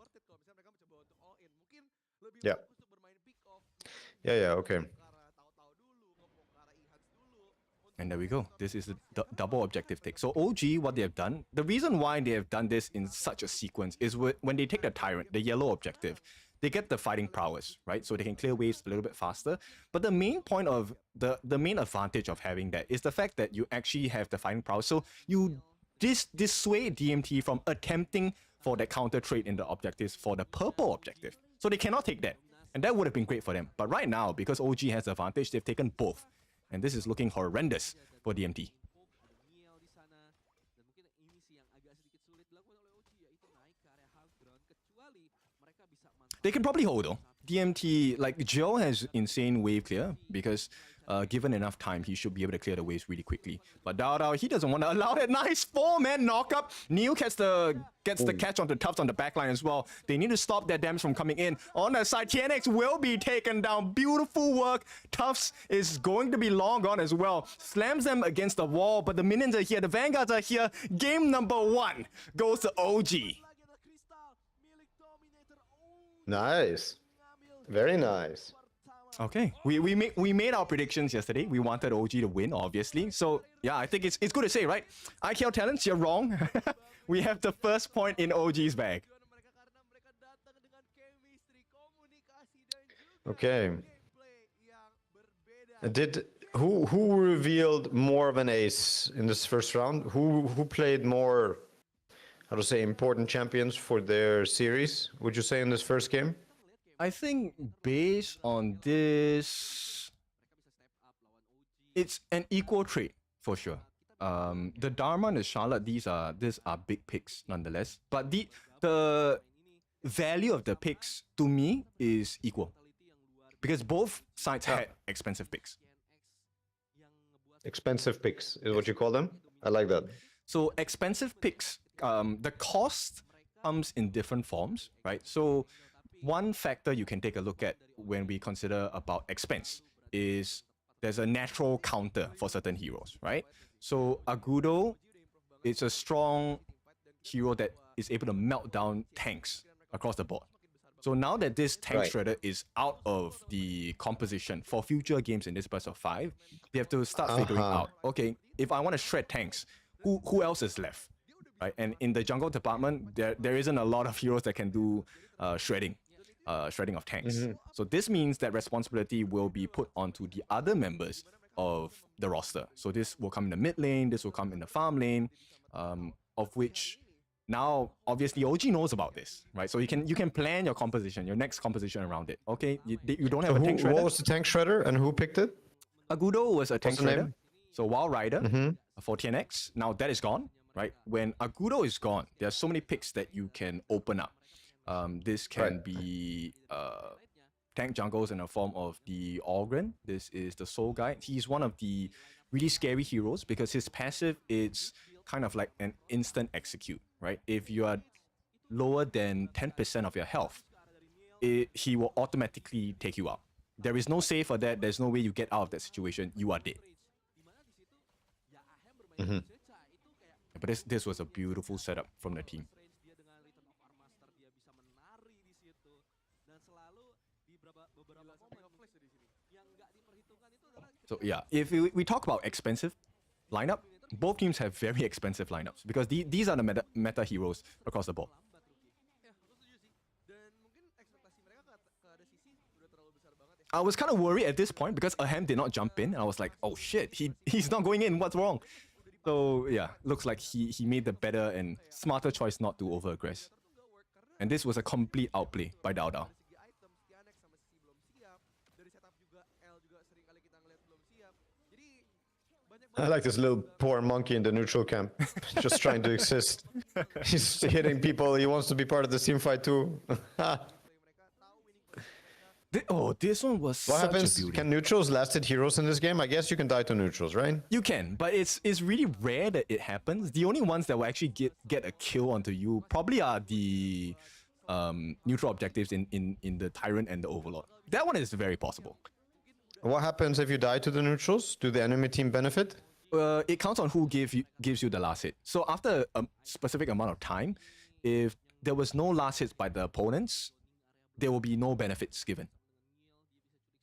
Yeah. Yeah, okay. And there we go. This is the double objective take. So OG, what they have done, the reason why they have done this in such a sequence is when they take the Tyrant, the yellow objective, they get the fighting prowess, right? So they can clear waves a little bit faster. But the main point of the main advantage of having that is the fact that you actually have the fighting prowess. So you dissuade DMT from attempting for that counter trade in the objectives for the purple objective. So they cannot take that. And that would have been great for them. But right now, because OG has the advantage, they've taken both. And this is looking horrendous for DMT. They can probably hold though. DMT, like Joe has insane wave clear because given enough time, he should be able to clear the waves really quickly. But Dao Dao, he doesn't want to allow that nice 4-man knockup. Neil gets the catch onto Tufts on the backline as well. They need to stop that damage from coming in. On the side, TNX will be taken down. Beautiful work. Tufts is going to be long gone as well. Slams them against the wall, but the minions are here. The Vanguards are here. Game number 1 goes to OG. Nice. Very nice. Okay, we made our predictions yesterday. We wanted OG to win, obviously. So yeah, I think it's good to say, right? IKL Talents, you're wrong. We have the first point in OG's bag. Okay. Who revealed more of an ace in this first round? Who played more, how to say, important champions for their series, would you say, in this first game? I think based on this, it's an equal trade for sure. The Dharma and the Charlotte, these are big picks nonetheless. But the value of the picks to me is equal because both sides had expensive picks. Expensive picks is what you call them? I like that. So expensive picks, the cost comes in different forms, right? So one factor you can take a look at when we consider about expense is there's a natural counter for certain heroes, right? So Agudo is a strong hero that is able to melt down tanks across the board. So now that this tank shredder is out of the composition for future games in this burst of 5, they have to start figuring out, okay, if I want to shred tanks, who else is left? Right? And in the jungle department, there isn't a lot of heroes that can do shredding of tanks. So this means that responsibility will be put onto the other members of the roster. So this will come in the mid lane, this will come in the farm lane, of which now obviously OG knows about this, right? So you can plan your composition, your next composition around it. Okay, you don't have a tank shredder. What was the tank shredder and who picked it? Agudo was a tank shredder. So Wild Rider for TNX. Now that is gone, right? When Agudo is gone, there are so many picks that you can open up. This can be tank jungles in the form of the Ogren. This is the Soul Guide. He's one of the really scary heroes because his passive is kind of like an instant execute, right? If you are lower than 10% of your health, he will automatically take you out. There is no save for that. There's no way you get out of that situation. You are dead. But this was a beautiful setup from the team. So yeah, if we talk about expensive lineup, both teams have very expensive lineups because these are the meta heroes across the board. I was kind of worried at this point because Ahem did not jump in. And I was like, oh shit, he's not going in. What's wrong? So yeah, looks like he made the better and smarter choice not to over-aggress. And this was a complete outplay by Dao Dao. I like this little poor monkey in the neutral camp, just trying to exist. He's hitting people. He wants to be part of the team fight too. This one was What such happens? a beauty. Can neutrals lasted heroes in this game? I guess you can die to neutrals, right? You can, but it's really rare that it happens. The only ones that will actually get a kill onto you probably are the neutral objectives in the Tyrant and the Overlord. That one is very possible. What happens if you die to the neutrals? Do the enemy team benefit? It counts on who gives you the last hit. So after a specific amount of time, if there was no last hits by the opponents, there will be no benefits given.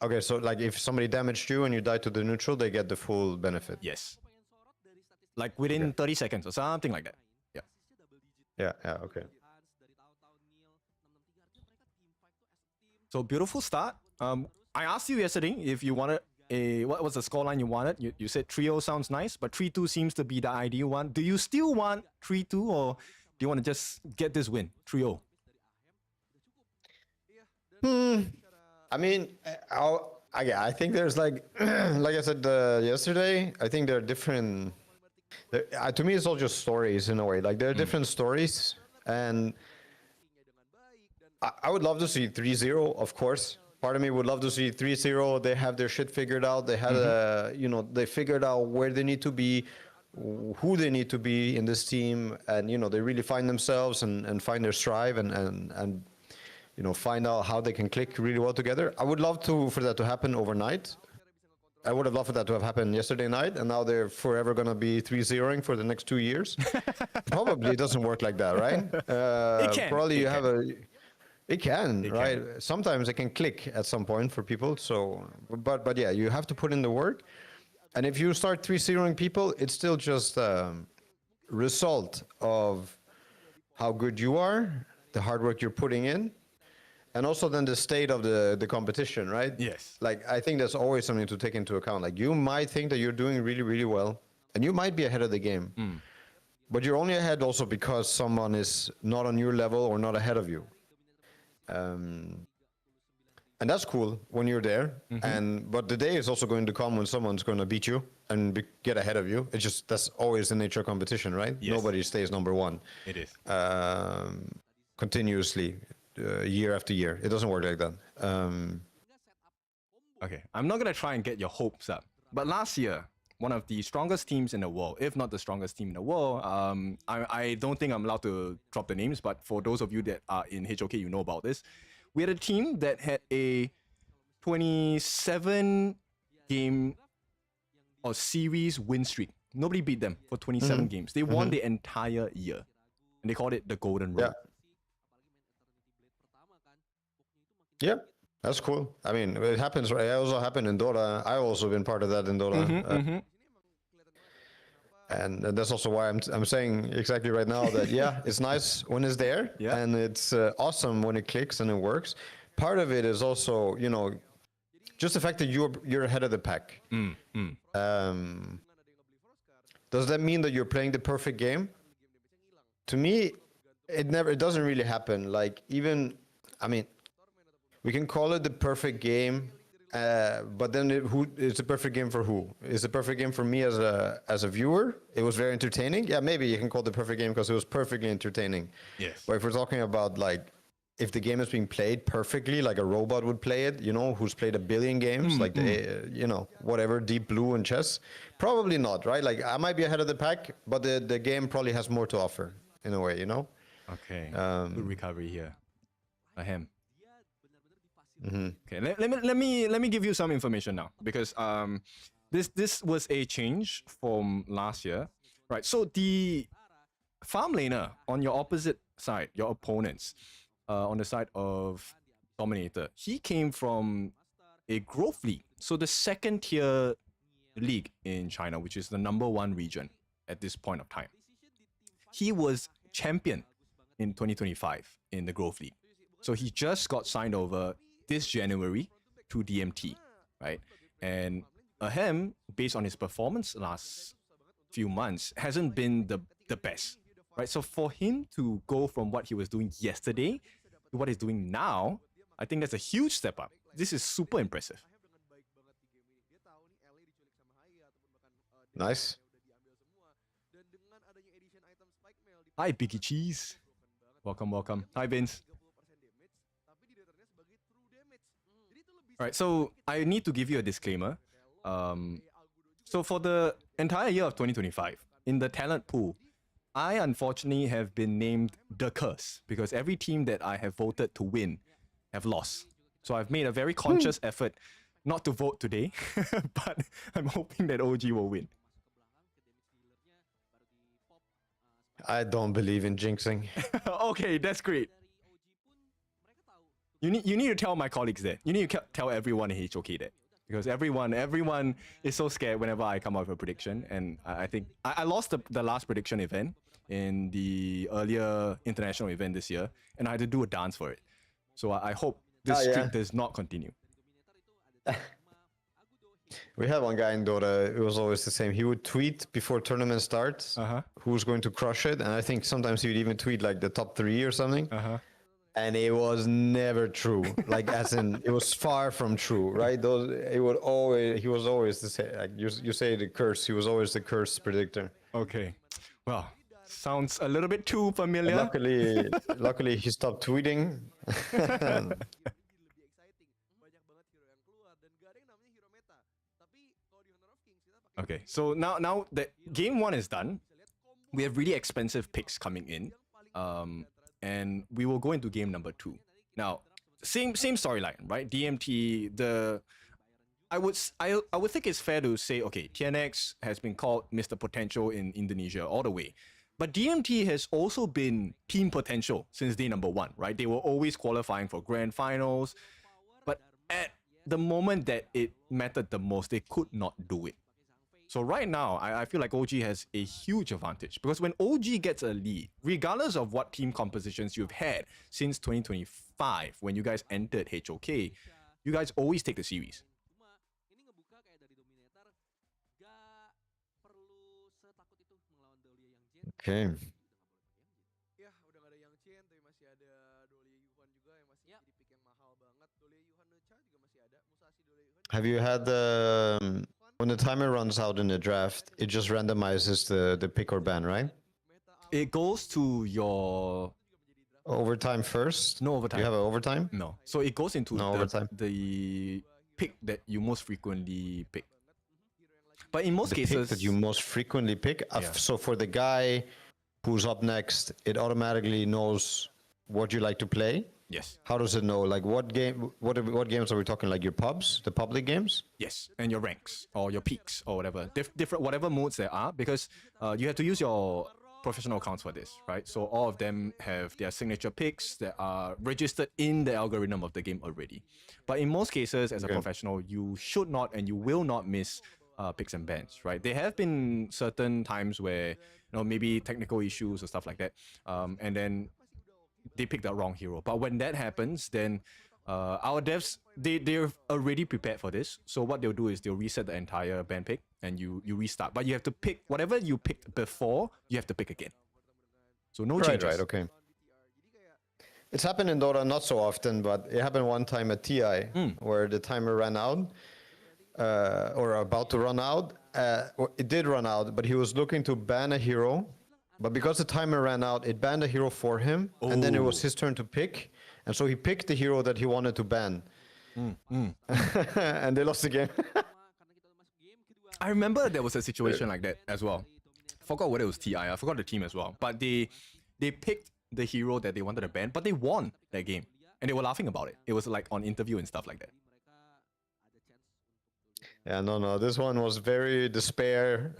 Okay, so like if somebody damaged you and you die to the neutral, they get the full benefit. Yes. Like within 30 seconds or something like that. Yeah. Yeah, okay. So beautiful start. I asked you yesterday if you wanted what was the scoreline you wanted. You said 3-0 sounds nice, but 3-2 seems to be the ideal one. Do you still want 3-2 or do you want to just get this win, 3-0? I mean, I think there's like I said yesterday, I think there are different, to me it's all just stories in a way. Like there are different stories, and I would love to see 3-0, of course. Part of me would love to see 3-0. They have their shit figured out. They had they figured out where they need to be, who they need to be in this team, and they really find themselves and find their strive and find out how they can click really well together. I would love for that to happen overnight. I would have loved for that to have happened yesterday night, and now they're forever going to be 3-0ing for the next 2 years. Probably it doesn't work like that, right? It can. Probably it can, right? Sometimes it can click at some point for people. So, but yeah, you have to put in the work. And if you start 3-0ing people, it's still just a result of how good you are, the hard work you're putting in, and also then the state of the competition, right? Yes. Like, I think that's always something to take into account. Like, you might think that you're doing really, really well, and you might be ahead of the game. But you're only ahead also because someone is not on your level or not ahead of you. And that's cool when you're there. But the day is also going to come when someone's going to beat you and get ahead of you. It's just, that's always the nature of competition, right? Yes. Nobody stays number one. It is. Continuously, year after year. It doesn't work like that. Okay, I'm not going to try and get your hopes up. But last year, one of the strongest teams in the world, if not the strongest team in the world, I don't think I'm allowed to drop the names, but for those of you that are in HOK, you know about this. We had a team that had a 27 game or series win streak. Nobody beat them for 27 games. They won the entire year. And they called it the Golden Road. Yeah, that's cool. I mean, it happens, right? It also happened in Dota. I've also been part of that in Dota. And that's also why I'm saying exactly right now that, yeah, it's nice when it's there. Yeah. And it's awesome when it clicks and it works. Part of it is also, just the fact that you're ahead of the pack. Does that mean that you're playing the perfect game? To me, it doesn't really happen. Like, even, I mean, we can call it the perfect game, but then it's a perfect game for who? Is a perfect game for me as a viewer? It was very entertaining. Yeah, maybe you can call it the perfect game because it was perfectly entertaining. Yes. But if we're talking about, like, if the game is being played perfectly, like a robot would play it, who's played 1 billion games, like whatever, Deep Blue and chess, Probably not, right? Like I might be ahead of the pack, but the game probably has more to offer in a way, you know? Okay. Good recovery here. Ahem. Mhm. Okay, let me give you some information now, because this was a change from last year, right? So the farm laner on your opposite side, your opponents, on the side of Dominator, he came from a growth league, so the second tier league in China, which is the #1 region at this point of time. He was champion in 2025 in the growth league, so he just got signed over this January to DMT, right? And Ahem, based on his performance last few months, hasn't been the best, right? So for him to go from what he was doing yesterday to what he's doing now, I think that's a huge step up. This is super impressive. Nice. Hi, Biggie Cheese. Welcome, welcome. Hi, Vince. All right, so I need to give you a disclaimer. So for the entire year of 2025, in the talent pool, I unfortunately have been named the curse, because every team that I have voted to win have lost. So I've made a very conscious effort not to vote today, but I'm hoping that OG will win. I don't believe in jinxing. Okay, that's great. You need to tell my colleagues that. You need to tell everyone in HOK that. Because everyone is so scared whenever I come out with a prediction. And I think I lost the last prediction event in the earlier international event this year, and I had to do a dance for it. So I hope this streak does not continue. We had one guy in Dota, it was always the same. He would tweet before tournament starts who's going to crush it. And I think sometimes he would even tweet like the top 3 or something. And it was never true. Like as in, it was far from true, right? He was always the same. Like you say the curse, he was always the curse predictor. Okay. Well, sounds a little bit too familiar. Luckily he stopped tweeting. Okay, so now that game 1 is done, we have really expensive picks coming in, and we will go into game number 2. Now, same storyline, right? DMT. I would think it's fair to say, okay, TNX has been called Mr. Potential in Indonesia all the way, but DMT has also been Team Potential since day number 1, right? They were always qualifying for grand finals, but at the moment that it mattered the most, they could not do it. So right now, I feel like OG has a huge advantage, because when OG gets a lead, regardless of what team compositions you've had since 2025, when you guys entered HOK, you guys always take the series. Okay. Have you had when the timer runs out in the draft, it just randomizes the pick or ban, right? It goes to your overtime first. No overtime. Do you have an overtime? No. So it goes into overtime. The pick that you most frequently pick. But in most cases, pick that you most frequently pick. So for the guy who's up next, it automatically knows what you like to play. Yes. How does it know? Like what games are we talking? Like your pubs, the public games? Yes, and your ranks or your peaks or whatever, different whatever modes there are, because you have to use your professional accounts for this, right? So all of them have their signature picks that are registered in the algorithm of the game already. But in most cases, as a professional, you should not and you will not miss picks and bans, right? There have been certain times where maybe technical issues or stuff like that, and then they picked the wrong hero. But when that happens, then our devs, they're already prepared for this. So what they'll do is they'll reset the entire ban pick and you restart. But you have to pick whatever you picked before, you have to pick again. So no changes. Right, okay. It's happened in Dota not so often, but it happened one time at TI where the timer ran out, or about to run out. It did run out, but he was looking to ban a hero. But because the timer ran out, it banned a hero for him, and then it was his turn to pick. And so he picked the hero that he wanted to ban. And they lost the game. I remember there was a situation like that as well. Forgot whether it was TI. I forgot the team as well. But they picked the hero that they wanted to ban, but they won that game. And they were laughing about it. It was like on interview and stuff like that. Yeah, no. This one was very despair.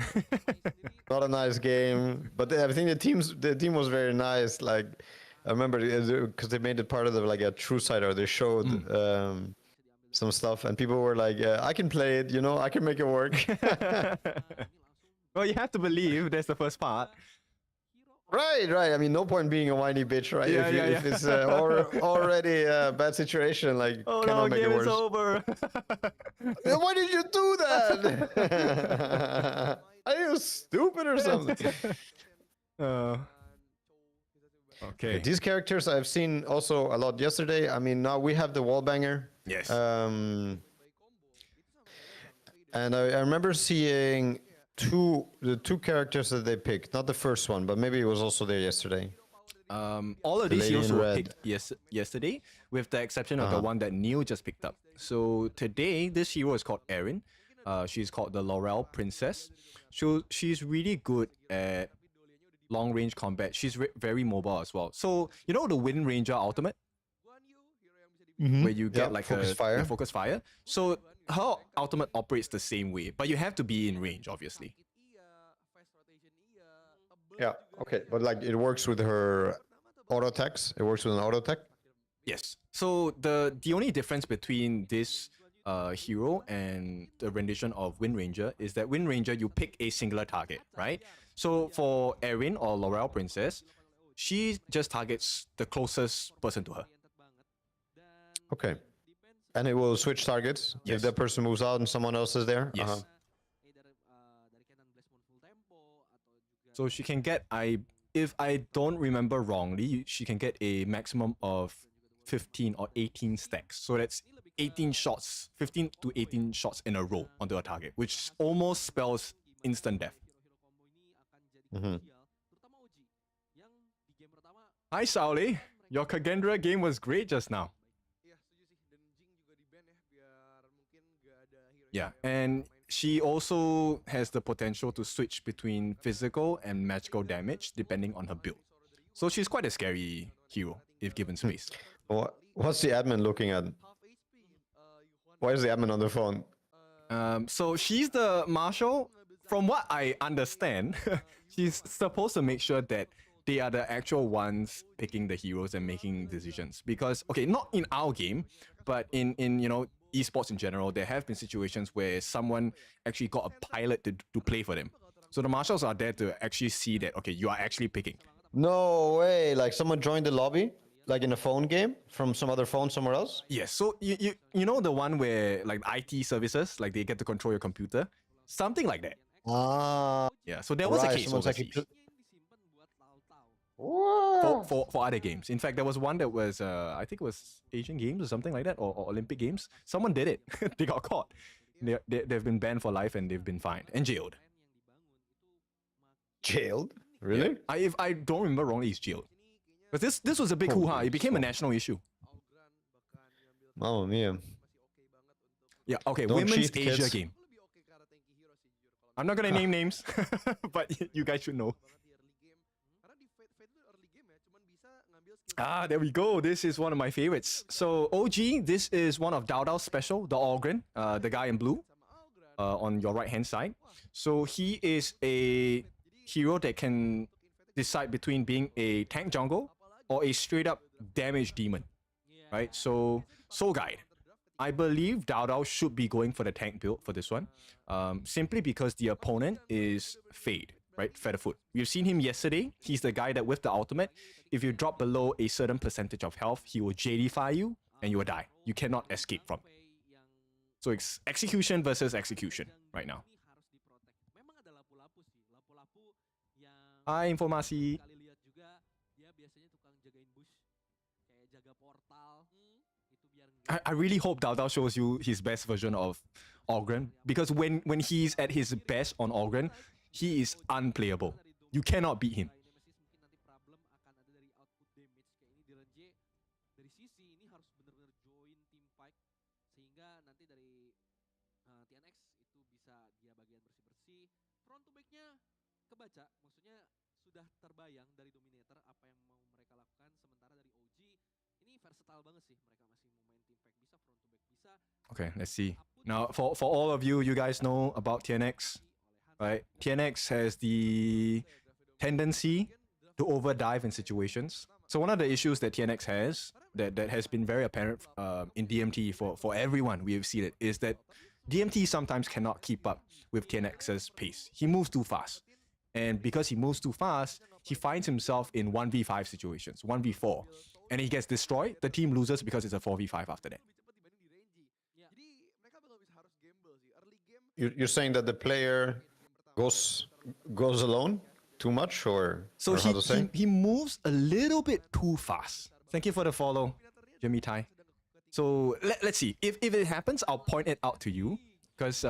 Not a nice game, but I think the team was very nice. Like I remember because they made it part of the like a true cider. They showed some stuff, and people were like, "I can play it. You know, I can make it work." Well, you have to believe that's the first part. Right. I mean, no point being a whiny bitch, right? If it's already a bad situation, like, oh cannot no, make game it worse. is over. Why did you do that? Are you stupid or something? Okay. These characters I've seen also a lot yesterday. I mean, now we have the wallbanger. Yes. And I remember seeing the two characters that they picked. Not the first one, but maybe it was also there yesterday. All of these lady heroes in were red. picked yesterday, with the exception of the one that Neil just picked up. So today, this hero is called Erin. She's called the Laurel Princess. She's really good at long-range combat. She's very mobile as well. So, you know the Wind Ranger ultimate? Where you get like focus fire. Focus fire. So her ultimate operates the same way, but you have to be in range, obviously. Yeah, okay. But like it works with her auto attacks. It works with an auto attack. Yes. So the only difference between this hero and the rendition of Wind Ranger is that Wind Ranger, you pick a singular target, right? So for Erin or Laurel Princess, she just targets the closest person to her. Okay. And it will switch targets if Yes. that person moves out and someone else is there? Yes. So she can get, if I don't remember wrongly, she can get a maximum of 15 or 18 stacks. So that's 18 shots, 15 to 18 shots in a row onto a target, which almost spells instant death. Hi, Sauli. Your Kagendra game was great just now. Yeah, and she also has the potential to switch between physical and magical damage depending on her build. So she's quite a scary hero if given space. What's the admin looking at? Why is the admin on the phone? So she's the marshal. From what I understand, she's supposed to make sure that they are the actual ones picking the heroes and making decisions. Because, okay, not in our game, but in esports in general, there have been situations where someone actually got a pilot to play for them. So the marshals are there to actually see that, okay, you are actually picking. No way. Like someone joined the lobby, like in a phone game from some other phone somewhere else? Yes, so you know the one where like IT services, like they get to control your computer? Something like that. Yeah, so there was a case overseas. For other games. In fact, there was one that was, I think it was Asian Games or something like that, or Olympic Games. Someone did it. They got caught. They've been banned for life and they've been fined and jailed. Jailed? Really? Yeah. If I don't remember wrongly, he's jailed. But this was a big hoo-ha. It became a national issue. Mamma mia. Yeah, okay, Don't Women's cheat, Asia kids. game. I'm not gonna name names, but you guys should know. There we go. This is one of my favorites. So OG, this is one of Dao Dao's special, the Ogren, the guy in blue, on your right-hand side. So he is a hero that can decide between being a tank jungle or a straight-up damage demon, right? So Soul Guide. I believe Dao Dao should be going for the tank build for this one, simply because the opponent is Fade, right? Featherfoot. We've seen him yesterday. He's the guy that with the ultimate, if you drop below a certain percentage of health, he will JD-fire you and you will die. You cannot escape from it. So it's execution versus execution right now. Hi, informasi. I really hope Dao Dao shows you his best version of Ogren, because when he's at his best on Ogren, he is unplayable. You cannot beat him. maksudnya sudah terbayang dari Dominator apa yang mau mereka lakukan, sementara dari OG ini versatile banget sih, mereka masih mau main team fight bisa, front to back bisa. Okay, let's see. Now, for all of you, you guys know about TNX, right? TNX has the tendency to overdive in situations. So one of the issues that TNX has, that has been very apparent in DMT for everyone we have seen it, is that DMT sometimes cannot keep up with TNX's pace. He moves too fast. And because he moves too fast, he finds himself in 1v5 situations, 1v4. And he gets destroyed. The team loses because it's a 4v5 after that. You're saying that the player goes alone too much, or So how to say? he moves a little bit too fast. Thank you for the follow, Jimmy Tai. So let's see. If it happens, I'll point it out to you. Because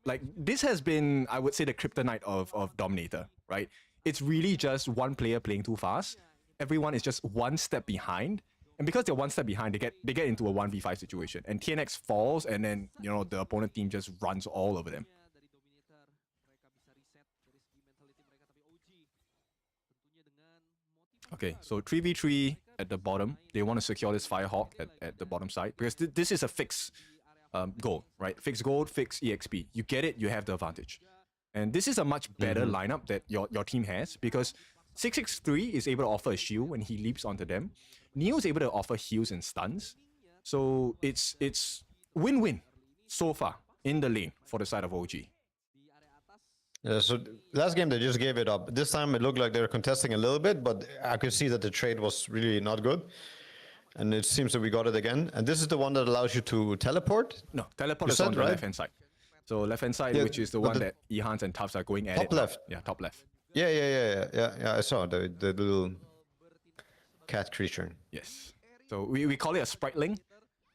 like this has been, I would say, the kryptonite of Dominator, right? It's really just one player playing too fast. Everyone is just one step behind. And because they're one step behind, they get into a 1v5 situation. And TNX falls, and then, you know, the opponent team just runs all over them. Okay, so 3v3 at the bottom. They want to secure this Firehawk at the bottom side. Because this is a fixed goal, right? Fixed gold, fixed EXP. You get it, you have the advantage. And this is a much better lineup that your team has, because 663 is able to offer a shield when he leaps onto them. Neo is able to offer heals and stuns. So it's win-win so far in the lane for the side of OG. Yeah, so last game they just gave it up. This time it looked like they were contesting a little bit, but I could see that the trade was really not good. And it seems that we got it again. And this is the one that allows you to teleport? No, teleport You is said, on the right? left-hand side. So left-hand side, Yeah, which is the but one the- that Ehans and Tufts are going at Top it. left. Yeah, top left. Yeah. I saw the little cat creature. Yes. So we call it a spriteling.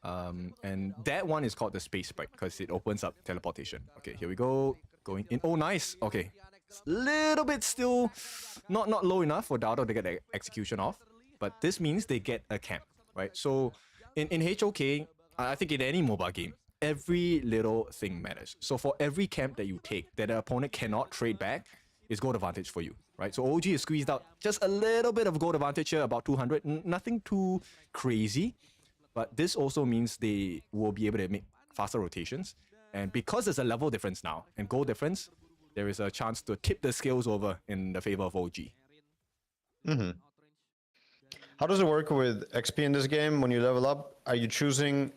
And that one is called the space sprite because it opens up teleportation. Okay, here we go. Going in. Oh, nice. Okay. Little bit still not low enough for Dado to get the execution off. But this means they get a camp, right? So in HOK, I think in any mobile game, every little thing matters. So for every camp that you take that the opponent cannot trade back, is gold advantage for you, right? So OG is squeezed out just a little bit of gold advantage here, about 200. Nothing too crazy. But this also means they will be able to make faster rotations. And because there's a level difference now and goal difference, there is a chance to tip the scales over in the favor of OG. How does it work with XP in this game when you level up? Are you choosing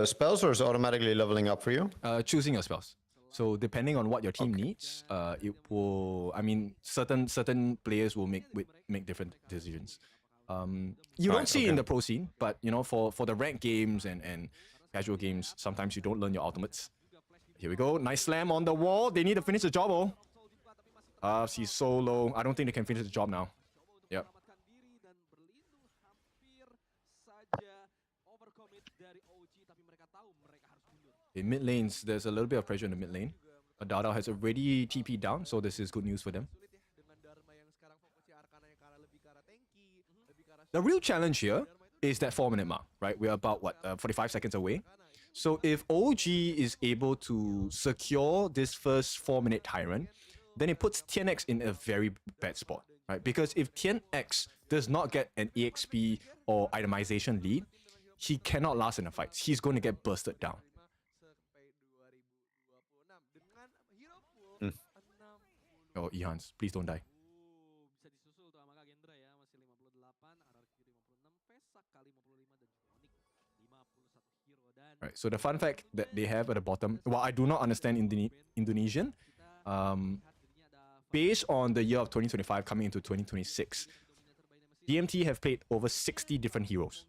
spells, or is it automatically leveling up for you? Choosing your spells. So depending on what your team needs, it will. I mean, certain players will make different decisions. You don't see it in the pro scene, but you know, for the ranked games and casual games, sometimes you don't learn your ultimates. Here we go. Nice slam on the wall. They need to finish the job. Oh, she's so low. I don't think they can finish the job now. Yep. In mid lanes, there's a little bit of pressure in the mid lane. But Dada has already TP down, so this is good news for them. The real challenge here is that 4-minute mark, right? We're about, 45 seconds away. So if OG is able to secure this first 4-minute Tyrant, then it puts TNX in a very bad spot, right? Because if TNX does not get an EXP or itemization lead, he cannot last in the fight. He's going to get bursted down. Oh, Ehans, please don't die. Right, so the fun fact that they have at the bottom, well, I do not understand Indonesian. Based on the year of 2025 coming into 2026, DMT have played over 60 different heroes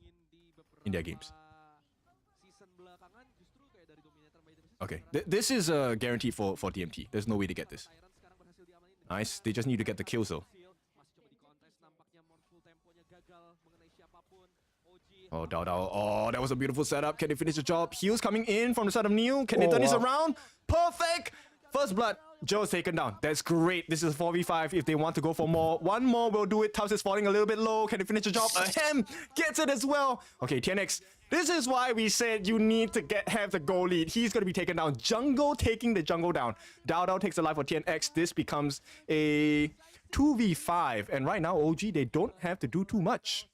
in their games. Okay, this is a guarantee for DMT. There's no way to get this. Nice, they just need to get the kills though. Oh, Dao. Oh, that was a beautiful setup. Can they finish the job? Heals coming in from the side of Neo. Can they turn this around? Perfect! First blood. Joe's taken down. That's great. This is 4v5 if they want to go for more. One more will do it. Tufts is falling a little bit low. Can they finish the job? Ahem! Gets it as well. Okay, TNX. This is why we said you need to have the goal lead. He's going to be taken down. Jungle taking the jungle down. Dao takes the life of TNX. This becomes a 2v5. And right now, OG, they don't have to do too much.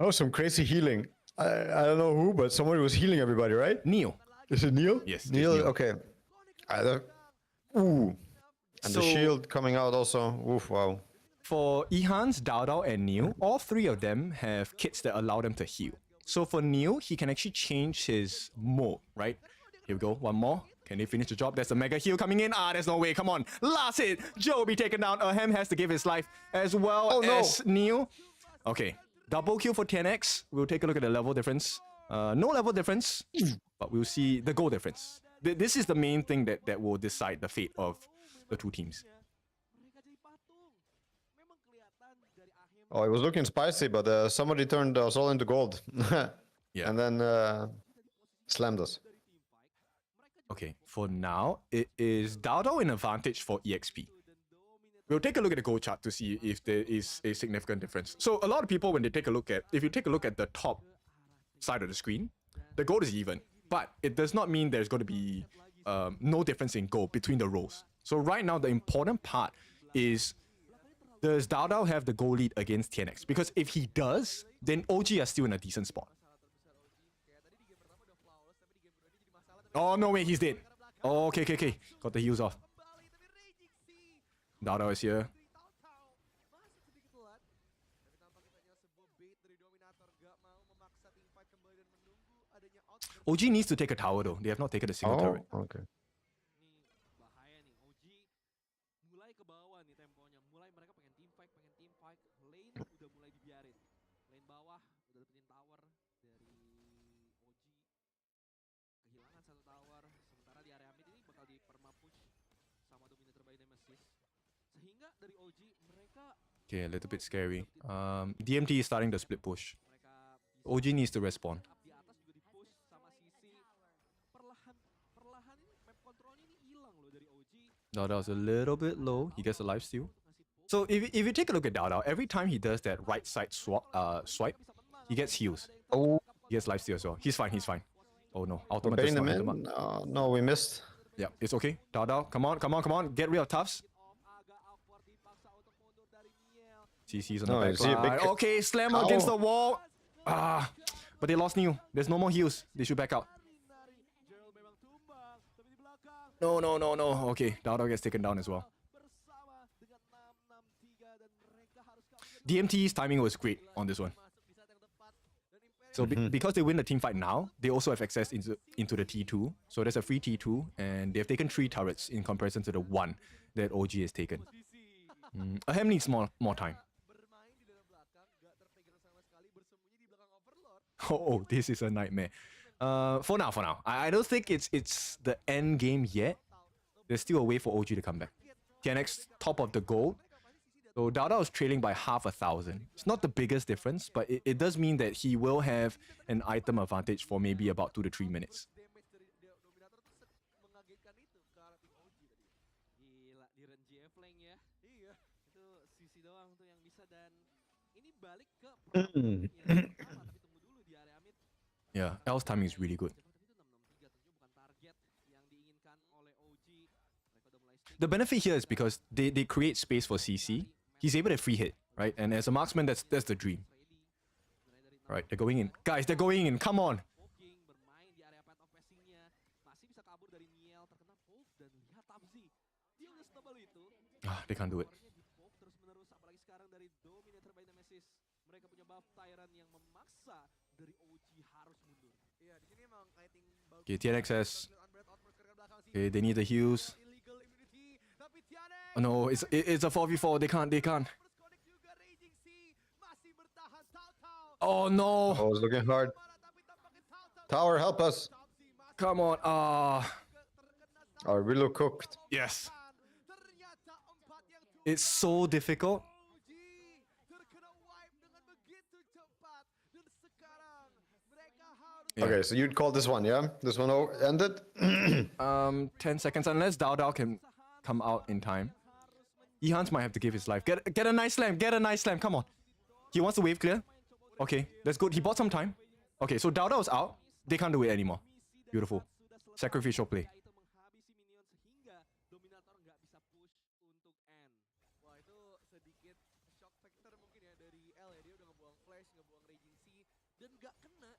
Oh, some crazy healing. I don't know who, but somebody was healing everybody, right? Neil. Is it Neil? Yes, it's Neil. Neil. Okay. Ooh. And So- the shield coming out also. Oof, wow. For Ehans, Dao and Neil, all three of them have kits that allow them to heal. So for Neil, he can actually change his mode, right? Here we go, one more. Can they finish the job? There's a mega heal coming in. There's no way, come on. Last hit, Joe will be taken down. Ahem has to give his life as well as Neil. Okay, double kill for 10x. We'll take a look at the level difference. No level difference, but we'll see the goal difference. This is the main thing that will decide the fate of the two teams. Oh, it was looking spicy, but somebody turned us all into gold. Yeah. And then slammed us. Okay, for now, it is Dao in advantage for EXP. We'll take a look at the goal chart to see if there is a significant difference. So a lot of people, when they take a look at, if you take a look at the top side of the screen, the gold is even. But it does not mean there's going to be no difference in gold between the rows. So right now, the important part is, does Dao have the goal lead against TNX? Because if he does, then OG are still in a decent spot. Oh, no way, he's dead. Oh, okay. Got the heals off. Dao is here. OG needs to take a tower though. They have not taken a single turret. Okay. Bahaya nih, OG mulai ke bawah nih temponya. Mulai mereka pengen team fight. Lane udah mulai dibiarin. Lane bawah udah dapetin tower dari OG. Kehilangan satu tower. Sementara di area mid ini bakal di perma push sama Dominator by Nemesis. Sehingga dari OG mereka Okay, a little bit scary. DMT is starting the split push. OG needs to respawn. di atas juga di push sama CC. Perlahan ini map controlnya ini hilang loh dari OG. Dao's a little bit low. He gets a life steal. So if you take a look at Dao, every time he does that right side swipe, he gets heals. Oh, He gets life steal as well. He's fine. Oh no, we're ultimate baiting does them not hit in. him up. No, we missed. Yeah, it's okay. Dao, come on. Get rid of Tufts. CC's on the No, back is he a big line. ca- Okay, slam against the wall. But they lost Neil. There's no more heals. They should back out. No. Okay, Dao gets taken down as well. DMT's timing was great on this one. So because they win the team fight now, they also have access into the T2. So there's a free T2, and they've taken 3 turrets in comparison to the 1 that OG has taken. Ahem needs more time. Oh, this is a nightmare. For now. I don't think it's the end game yet. There's still a way for OG to come back. TNX top of the gold. So Dao is trailing by 500,000. It's not the biggest difference, but it does mean that he will have an item advantage for maybe about 2 to 3 minutes. Gila, di range GF lane ya. Iya. Itu CC doang tuh yang bisa dan ini balik ke tapi tunggu dulu di area mid. Yeah, L's timing is really good. Tapi itu 663 tentunya bukan target yang diinginkan oleh OG. Mereka udah mulai stick. The benefit here is because they create space for CC. He's able to free hit, right? And as a marksman, that's the dream. Right, they're going in. Guys, they're going in. Come on. Poking bermain di area path of passing-nya. Masih bisa kabur dari Niel, terkena poke dan lihat Tabzi. Dia udah setebal itu. They can't do it. Powernya di poke terus menerus apalagi sekarang dari Dominator by Nemesis. Mereka punya buff Tyrant yang memaksa dari OG harus mundur. Iya, di sini emang kiting bagus. Okay, TNX has... Okay, they need the heals. Oh no, it's a 4v4. They can't. Oh no. Oh, it's looking hard. Tower, help us. Come on. Oh, we look cooked. Yes. It's so difficult. Yeah. Okay, so you'd call this one, yeah? This one ended? 10 seconds, unless Dao can come out in time. Ehans might have to give his life. Get a nice slam, come on. He wants the wave clear. Okay, that's good. He bought some time. Okay, so Dao is out. They can't do it anymore. Beautiful. Sacrificial play. factor mungkin ya dari L ya, dia udah ngebuang flash, ngebuang regency dan nggak kena.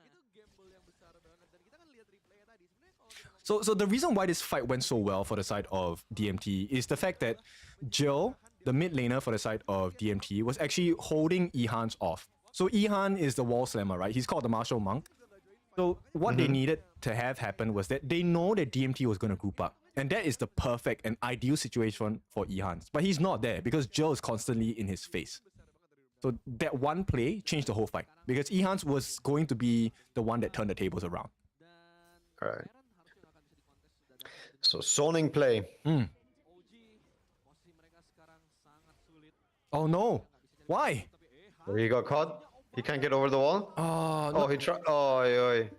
Itu gamble yang besar banget dan kita kan lihat replaynya tadi. Sebenarnya kalau kita So the reason why this fight went so well for the side of DMT is the fact that Jill, the mid laner for the side of DMT, was actually holding Ehan's off. So Ehan is the wall slammer, right? He's called the martial monk. So what they needed to have happen was that they know that DMT was going to group up. And that is the perfect and ideal situation for Ehan. But he's not there because Jill is constantly in his face. So that one play changed the whole fight because Ehans was going to be the one that turned the tables around. All right. So zoning play. Oh no! Why? Where he got caught. He can't get over the wall. Oh, Oh, he tried. Oh, oi.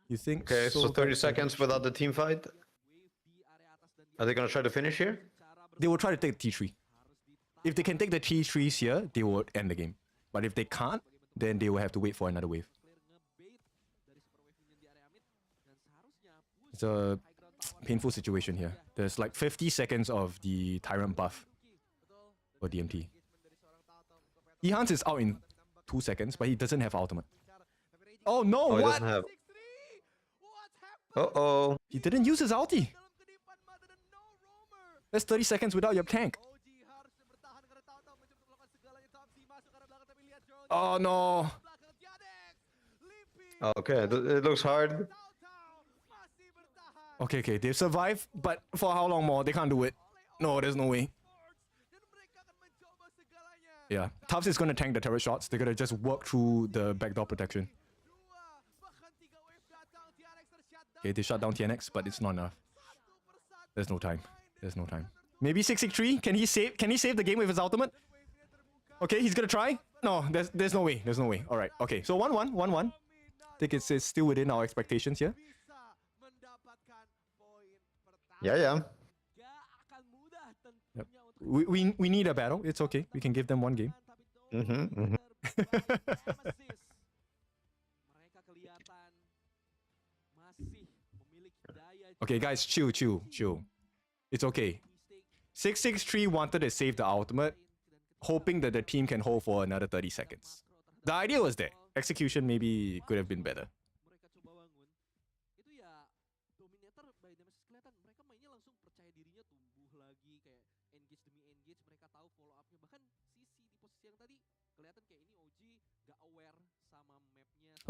You think? Okay, so 30 seconds without the team fight. Are they gonna try to finish here? They will try to take T3. If they can take the T3s here, they will end the game. But if they can't, then they will have to wait for another wave. It's a painful situation here. There's like 50 seconds of the Tyrant buff for DMT. Ehans is out in 2 seconds, but he doesn't have ultimate. Oh no, Oh, he what? doesn't have. Uh-oh. He didn't use his ulti. That's 30 seconds without your tank. Oh no. Okay, it looks hard. Okay, they've survived, but for how long more? They can't do it. No, there's no way. Yeah, Tufts is gonna tank the turret shots. They're gonna just work through the backdoor protection. Okay, they shut down TNX, but it's not enough. There's no time. There's no time. Maybe 663. Can he save the game with his ultimate? Okay, he's gonna try. No, there's no way. There's no way. All right. Okay, so 1-1, 1-1. I think it's still within our expectations here. Yeah. Yep. We need a battle. It's okay. We can give them one game. Okay, guys, chill. It's okay. 663 wanted to save the ultimate, hoping that the team can hold for another 30 seconds. The idea was there. Execution maybe could have been better.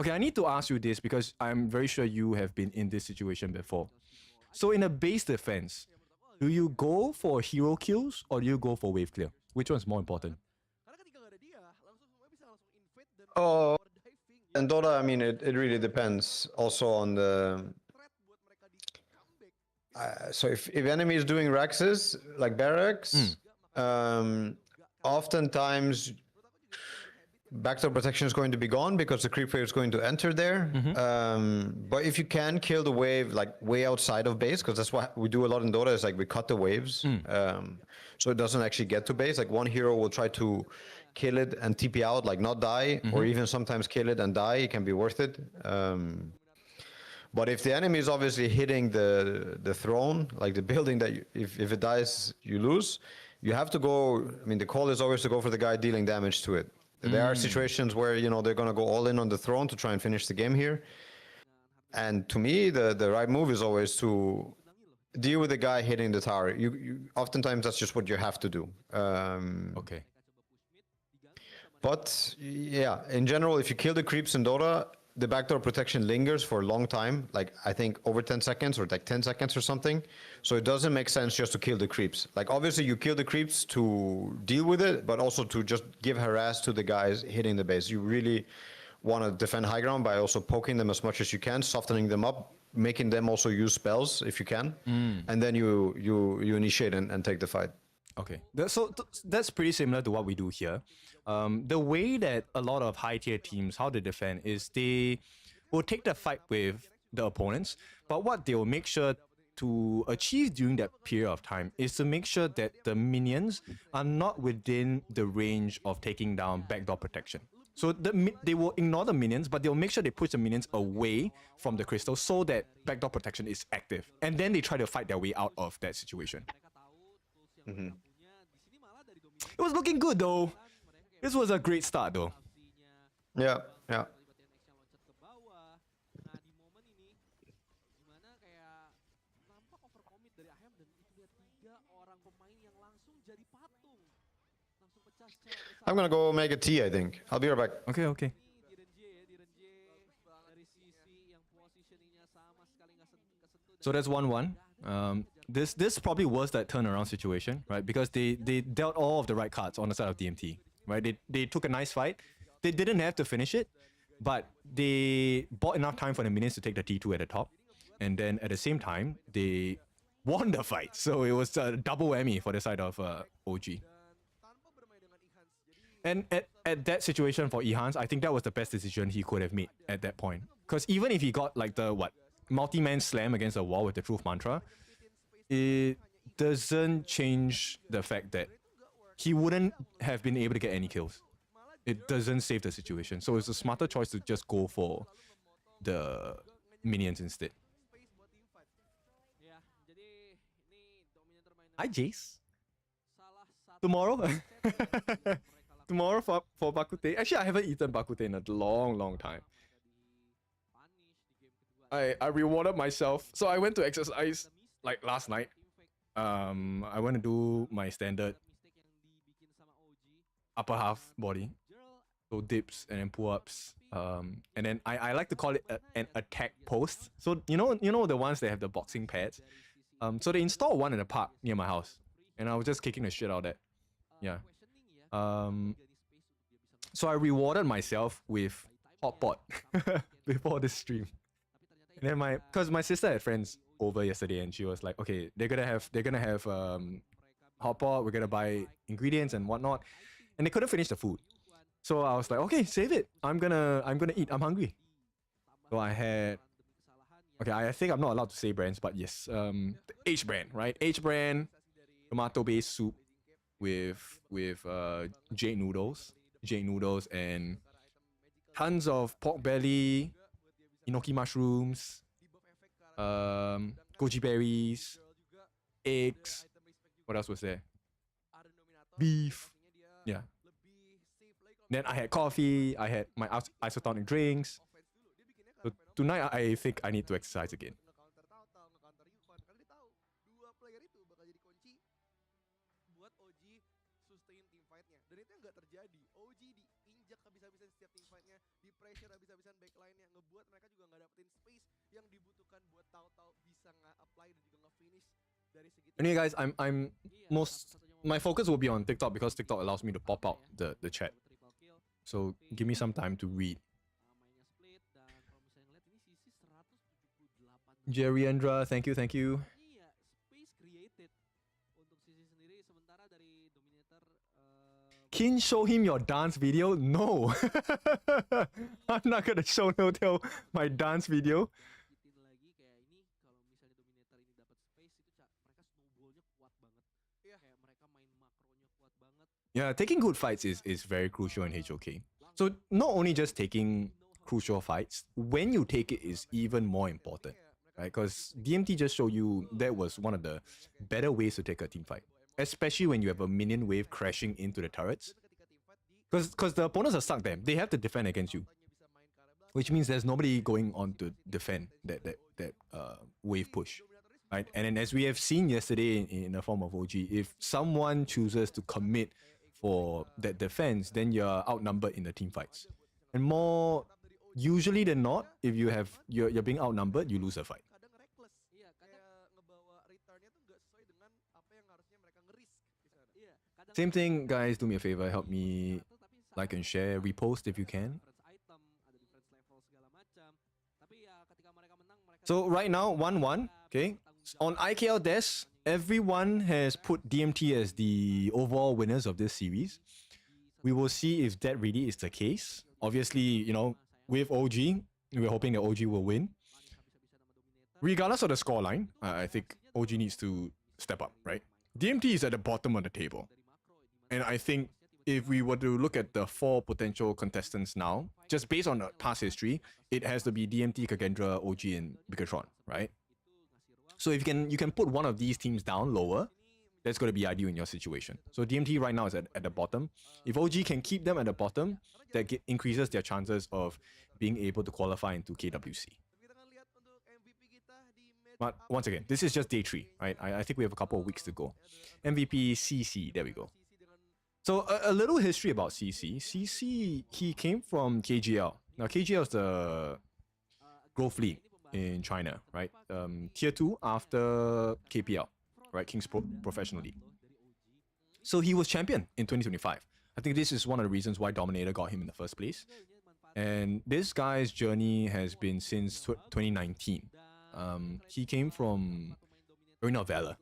Okay, I need to ask you this because I'm very sure you have been in this situation before. So in a base defense, do you go for hero kills or do you go for wave clear? Which one's more important? Oh, and Dota, I mean, it really depends also on the... so if enemy is doing Rexes, like barracks, oftentimes backdoor protection is going to be gone because the creep wave is going to enter there. But if you can kill the wave like way outside of base, because that's what we do a lot in Dota, is like we cut the waves, so it doesn't actually get to base. Like one hero will try to kill it and TP out, like not die, or even sometimes kill it and die. It can be worth it. But if the enemy is obviously hitting the throne, like the building that if it dies, you lose, you have to go. I mean, the call is always to go for the guy dealing damage to it. There are situations where, you know, they're going to go all in on the throne to try and finish the game here. And to me, the right move is always to deal with the guy hitting the tower. You oftentimes that's just what you have to do. Okay. But yeah, in general, if you kill the creeps in Dota, the backdoor protection lingers for a long time, like I think over 10 seconds or like 10 seconds or something. So it doesn't make sense just to kill the creeps. Like obviously you kill the creeps to deal with it, but also to just give harass to the guys hitting the base. You really want to defend high ground by also poking them as much as you can, softening them up, making them also use spells if you can. And then you initiate and take the fight. Okay, so that's pretty similar to what we do here. The way that a lot of high tier teams, how they defend is they will take the fight with the opponents, but what they will make sure to achieve during that period of time is to make sure that the minions are not within the range of taking down backdoor protection. So they will ignore the minions, but they'll make sure they push the minions away from the crystal so that backdoor protection is active. And then they try to fight their way out of that situation. It was looking good though. This was a great start though. Yeah, yeah. I'm gonna go make a tea, I think. I'll be right back. Okay, okay. So that's 1-1. This probably was that turnaround situation, right? Because they dealt all of the right cards on the side of DMT, right? They took a nice fight. They didn't have to finish it, but they bought enough time for the minions to take the T2 at the top. And then at the same time, they won the fight. So it was a double whammy for the side of OG. And at that situation for Ehans, I think that was the best decision he could have made at that point. Because even if he got like the multi-man slam against the wall with the truth mantra, it doesn't change the fact that he wouldn't have been able to get any kills. It doesn't save the situation. So it's a smarter choice to just go for the minions instead. Hi, Jace. Tomorrow? Tomorrow for Bak Kut Teh. Actually, I haven't eaten Bak Kut Teh in a long time. I rewarded myself. So I went to exercise like last night. I went to do my standard upper half body. So dips and then pull-ups. And then I like to call it an attack post. So you know the ones that have the boxing pads. So they installed one in the park near my house. And I was just kicking the shit out of that. Yeah. So I rewarded myself with hot pot before the stream. And then because my sister had friends over yesterday and she was like, okay, they're gonna have hot pot, we're gonna buy ingredients and whatnot. And they couldn't finish the food. So I was like, okay, save it. I'm gonna eat. I'm hungry. So I had, okay, I think I'm not allowed to say brands, but yes, the H brand, right? H brand tomato-based soup with jade noodles, and tons of pork belly, enoki mushrooms, goji berries, eggs. What else was there? Beef. Yeah. Then I had coffee. I had my isotonic drinks. So tonight I think I need to exercise again. Anyway, guys, my focus will be on TikTok because TikTok allows me to pop out the chat. So give me some time to read. Jerry Andra, thank you. Kin, show him your dance video? No. I'm not gonna show NOTAIL my dance video. Yeah, taking good fights is very crucial in HOK. So not only just taking crucial fights, when you take it is even more important, right? Because DMT just showed you that was one of the better ways to take a team fight, especially when you have a minion wave crashing into the turrets. Because the opponents are stuck there. They have to defend against you, which means there's nobody going on to defend that wave push. Right? And then as we have seen yesterday in the form of OG, if someone chooses to commit for that defense, then you're outnumbered in the team fights. And more usually than not, if you're being outnumbered, you lose a fight. Same thing, guys, do me a favor, help me like and share, repost if you can. So right now, 1-1, okay? On IKL Desk, everyone has put DMT as the overall winners of this series. We will see if that really is the case. Obviously, with OG, we're hoping that OG will win. Regardless of the scoreline, I think OG needs to step up, right? DMT is at the bottom of the table. And I think if we were to look at the 4 potential contestants now, just based on the past history, it has to be DMT, Kagendra, OG, and Bigatron, right? So if you can put one of these teams down lower, that's going to be ideal in your situation. So DMT right now is at the bottom. If OG can keep them at the bottom, that increases their chances of being able to qualify into KWC. But once again, this is just day 3, right? I think we have a couple of weeks to go. MVP CC, there we go. So a little history about CC. CC, he came from KGL. Now KGL is the growth league in China, right? Tier 2 after KPL, right? King's Professional League. So he was champion in 2025. I think this is one of the reasons why Dominator got him in the first place. And this guy's journey has been since 2019. He came from Arena of Valor.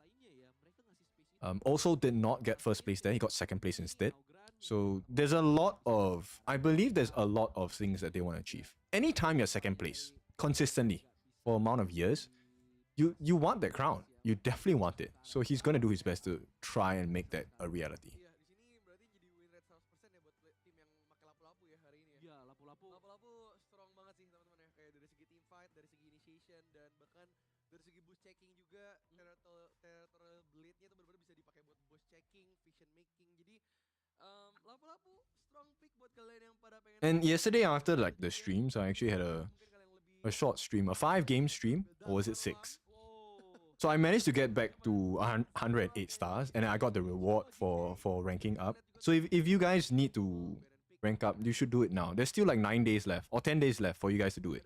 Also did not get first place there. He got second place instead. So there's a lot of, I believe there's a lot of things that they want to achieve. Anytime you're second place, consistently, for amount of years, you want that crown. You definitely want it. So he's going to do his best to try and make that a reality. Dari segi boost checking juga, territorial blade-nya itu benar-benar bisa dipakai buat boost checking, vision making. Jadi lapu-lapu strong pick buat kalian yang pada pengen. And yesterday after like the streams, I actually had a short stream, a 5-game stream, or was it 6? So I managed to get back to 108 stars, and I got the reward for ranking up. So if you guys need to rank up, you should do it now. There's still like 9 days left, or 10 days left for you guys to do it.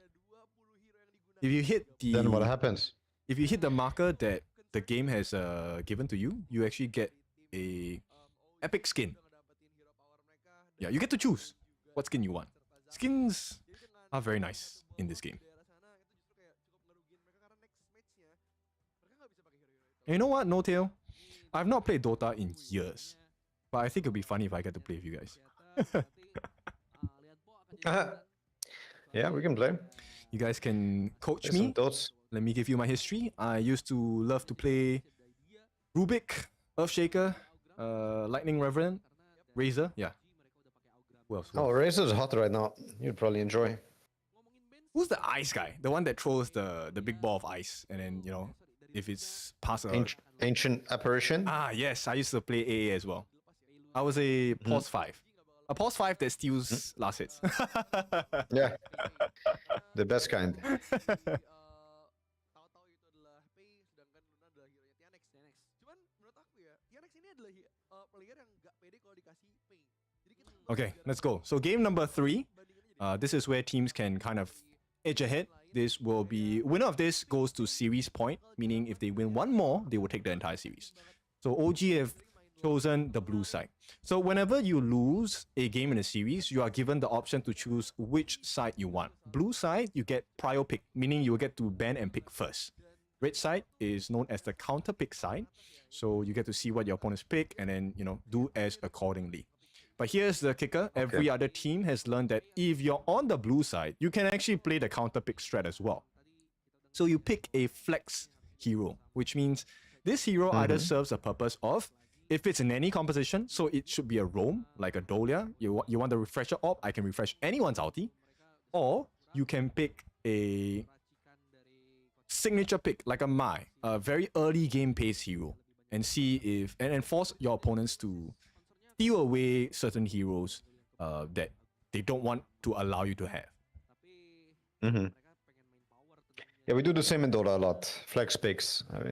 If you hit the, Then what happens? If you hit the marker that the game has given to you, you actually get a epic skin. Yeah, you get to choose what skin you want. Skins are very nice in this game. And you know what, NOTAIL? I've not played Dota in years, but I think it'll be funny if I get to play with you guys. Yeah, we can play. You guys can coach There's some me. thoughts. Let me give you my history. I used to love to play Rubik, Earthshaker, Lightning Reverend, Razor. Yeah. Who else? Oh, Razor's hot right now. You'd probably enjoy. Who's the ice guy? The one that throws the big ball of ice, and then, you know, if it's past a... Ancient Apparition? Ah, yes. I used to play AA as well. I was a pause 5. A pause 5 that steals last hits. Yeah. The best kind. Tahu-tahu itu adalah Pei, sedangkan Luna adalah hero-nya Tianex. Cuman menurut aku ya, Tianex ini adalah player yang nggak pede kalau dikasih Pei. Jadi kita Okay, let's go. So game number 3. This is where teams can kind of edge ahead. This will be, winner of this goes to series point, meaning if they win one more, they will take the entire series. So OG have chosen the blue side. So whenever you lose a game in a series, you are given the option to choose which side you want. Blue side, you get prior pick, meaning you will get to ban and pick first. Red side is known as the counter pick side. So you get to see what your opponents pick and then, you know, do as accordingly. But here's the kicker. Every other team has learned that if you're on the blue side, you can actually play the counter pick strat as well. So you pick a flex hero, which means this hero either serves a purpose of, if it's in any composition, so it should be a roam, like a Dolia. You want the refresher orb, I can refresh anyone's ulti. Or you can pick a signature pick, like a Mai, a very early game pace hero, and see if, and force your opponents to steal away certain heroes that they don't want to allow you to have. Yeah, we do the same in Dota a lot. Flex picks. I mean,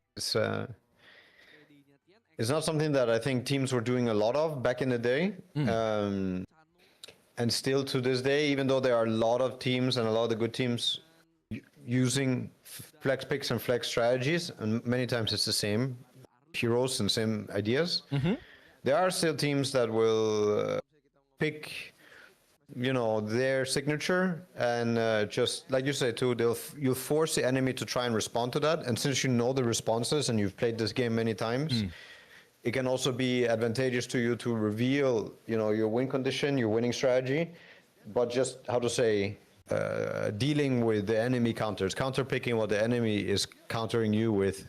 it's not something that I think teams were doing a lot of back in the day. And still to this day, even though there are a lot of teams and a lot of the good teams using flex picks and flex strategies, and many times it's the same heroes and same ideas. There are still teams that will pick, you know, their signature and just like you say too, you'll force the enemy to try and respond to that. And since you know the responses and you've played this game many times, it can also be advantageous to you to reveal, you know, your win condition, your winning strategy, but just how to say, dealing with the enemy counters, counter picking what the enemy is countering you with.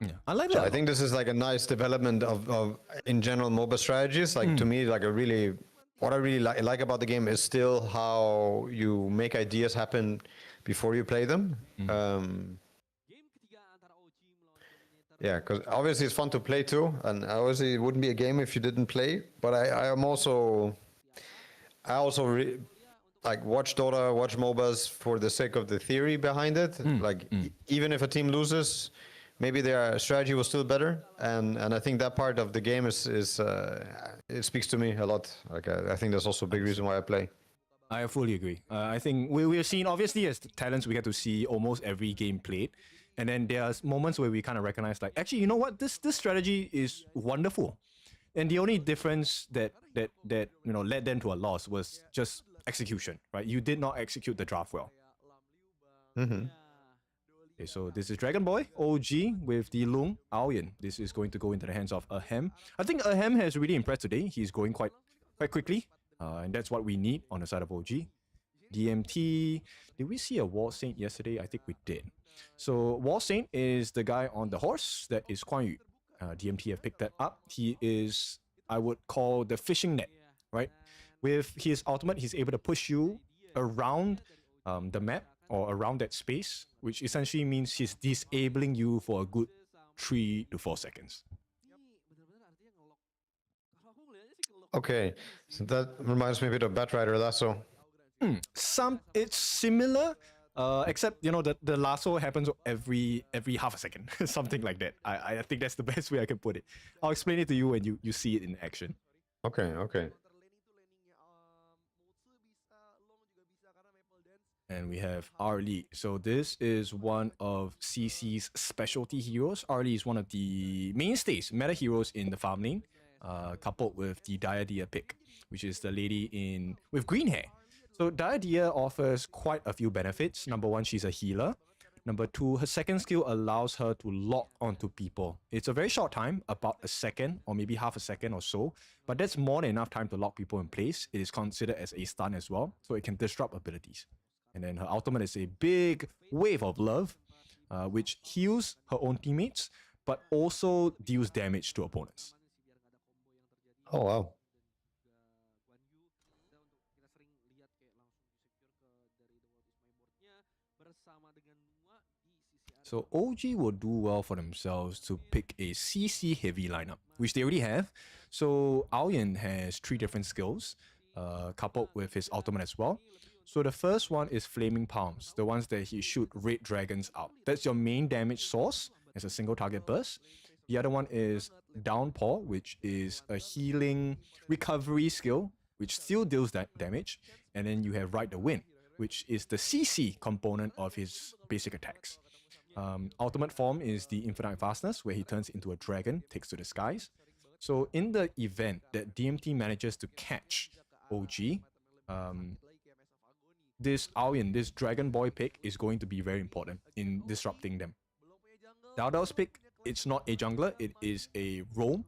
Yeah, I like So that. I think this is like a nice development of in general MOBA strategies. Like to me, like what I really like about the game is still how you make ideas happen before you play them. Yeah, because obviously it's fun to play too, and obviously it wouldn't be a game if you didn't play. But I also like watch Dota, watch MOBAs for the sake of the theory behind it. Even if a team loses, maybe their strategy was still better, and I think that part of the game is it speaks to me a lot. Like I think that's also a big reason why I play. I fully agree. I think we're seeing, obviously, as talents, we get to see almost every game played. And then there's moments where we kind of recognize, like, actually, you know what? This strategy is wonderful. And the only difference that led them to a loss was just execution, right? You did not execute the draft well. Okay, so this is Dragon Boy, OG with the Lung, Aoyan. This is going to go into the hands of Ahem. I think Ahem has really impressed today. He's going quite quickly. And that's what we need on the side of OG. DMT. Did we see a Wall Saint yesterday? I think we did. So Wall Saint is the guy on the horse that is Kuan Yu. DMT have picked that up. He is, I would call, the fishing net, right? With his ultimate, he's able to push you around the map or around that space, which essentially means he's disabling you for a good 3 to 4 seconds. Okay, so that reminds me a bit of Batrider Lasso. It's similar, except the lasso happens every half a second, something like that. I think that's the best way I can put it. I'll explain it to you when you see it in action. Okay. And we have Arlie. So this is one of CC's specialty heroes. Arlie is one of the mainstays, meta heroes in the farm lane, coupled with the Diadia pick, which is the lady with green hair. So Diadia offers quite a few benefits. Number one, she's a healer. Number two, her second skill allows her to lock onto people. It's a very short time, about a second or maybe half a second or so, but that's more than enough time to lock people in place. It is considered as a stun as well, so it can disrupt abilities. And then her ultimate is a big wave of love, which heals her own teammates, but also deals damage to opponents. Oh, wow. So OG will do well for themselves to pick a CC heavy lineup, which they already have. So Aoyan has 3 different skills, coupled with his ultimate as well. So the first one is Flaming Palms, the ones that he shoot red dragons out. That's your main damage source as a single target burst. The other one is Downpour, which is a healing recovery skill, which still deals that damage. And then you have Ride the Wind, which is the CC component of his basic attacks. Ultimate form is the Infinite Fastness, where he turns into a dragon, takes to the skies. So in the event that DMT manages to catch OG, this Aoyan, this Dragon Boy pick is going to be very important in disrupting them. Dao Dao's pick, it's not a jungler, it is a roam.